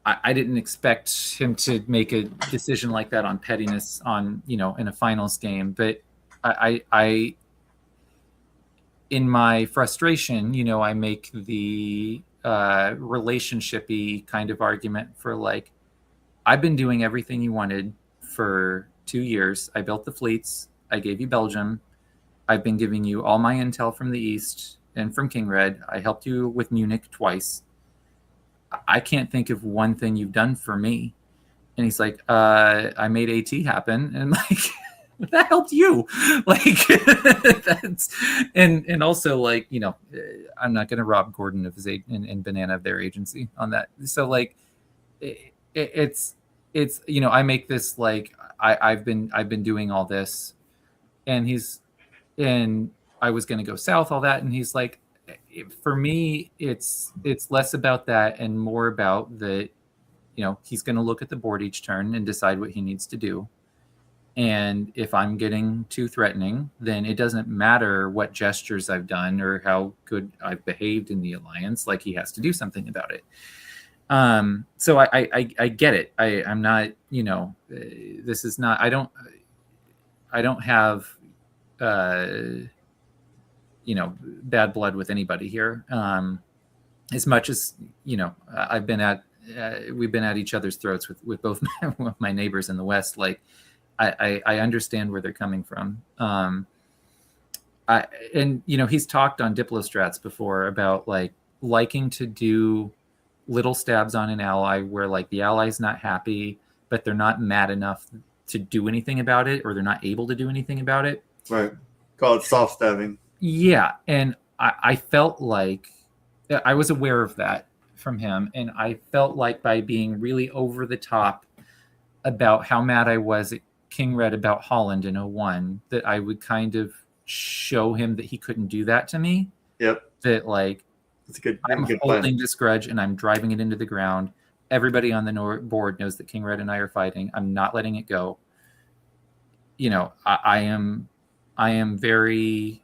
Speaker 2: I didn't expect him to make a decision like that on pettiness in a finals game, but I in my frustration, I make the relationshipy kind of argument for, like, I've been doing everything you wanted for 2 years. I built the fleets. I gave you Belgium. I've been giving you all my intel from the East and from King Red. I helped you with Munich twice. I can't think of one thing you've done for me. And he's like, I made AT happen. And like, that helped you. Like, that's, and also, like, I'm not going to rob Gordon of his and Banana of their agency on that. So like, it's I make this like, I've been doing all this, and he's and I was going to go south, all that. And he's like, for me, it's less about that and more about that, he's going to look at the board each turn and decide what he needs to do. And if I'm getting too threatening, then it doesn't matter what gestures I've done or how good I've behaved in the alliance. Like, he has to do something about it. So I get it. I'm not, this is not, I don't have, bad blood with anybody here. As much as, we've been at each other's throats with both my neighbors in the West. Like, I understand where they're coming from. He's talked on Diplostrats before about like liking to do little stabs on an ally where like the ally's not happy, but they're not mad enough to do anything about it, or they're not able to do anything about it.
Speaker 1: Right. Call it soft stabbing.
Speaker 2: Yeah. And I felt like I was aware of that from him. And I felt like by being really over the top about how mad I was at King Red about Holland in 01, that I would kind of show him that he couldn't do that to me.
Speaker 1: Yep.
Speaker 2: That like, I'm holding this grudge and I'm driving it into the ground. Everybody on the board knows that King Red and I are fighting. I'm not letting it go. I am very,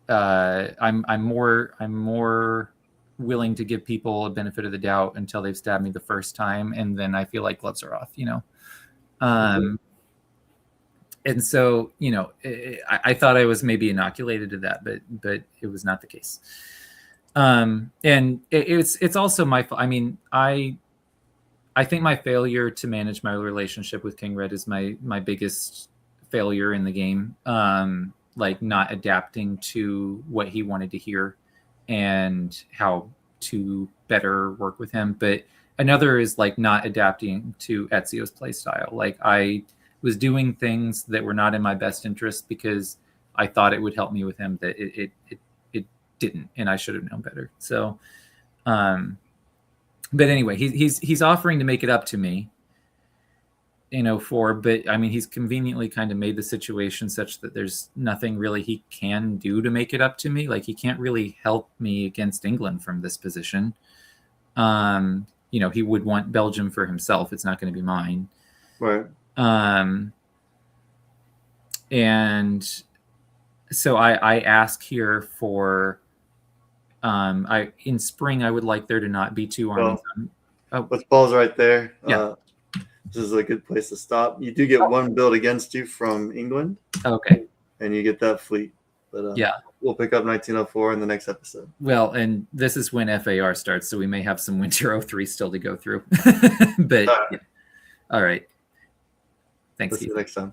Speaker 2: I'm more willing to give people a benefit of the doubt until they've stabbed me the first time. And then I feel like gloves are off, And so, I thought I was maybe inoculated to that, but it was not the case. And it's also my fault. I mean, I think my failure to manage my relationship with King Red is my biggest failure in the game. Like not adapting to what he wanted to hear and how to better work with him. But another is like not adapting to Ezio's play style. Like I was doing things that were not in my best interest because I thought it would help me with him, that it didn't, and I should have known better. So, but anyway, he's offering to make it up to me, but I mean, he's conveniently kind of made the situation such that there's nothing really he can do to make it up to me. Like he can't really help me against England from this position. He would want Belgium for himself. It's not going to be mine.
Speaker 1: Right.
Speaker 2: And so I ask here for, in spring, I would like there to not be two armies.
Speaker 1: With balls right there.
Speaker 2: Yeah.
Speaker 1: This is a good place to stop. You do get one build against you from England.
Speaker 2: Okay.
Speaker 1: And you get that fleet. But yeah, we'll pick up 1904 in the next episode.
Speaker 2: Well, and this is when FAR starts, so we may have some Winter 03 still to go through. But all right. Thanks.
Speaker 1: See you next time.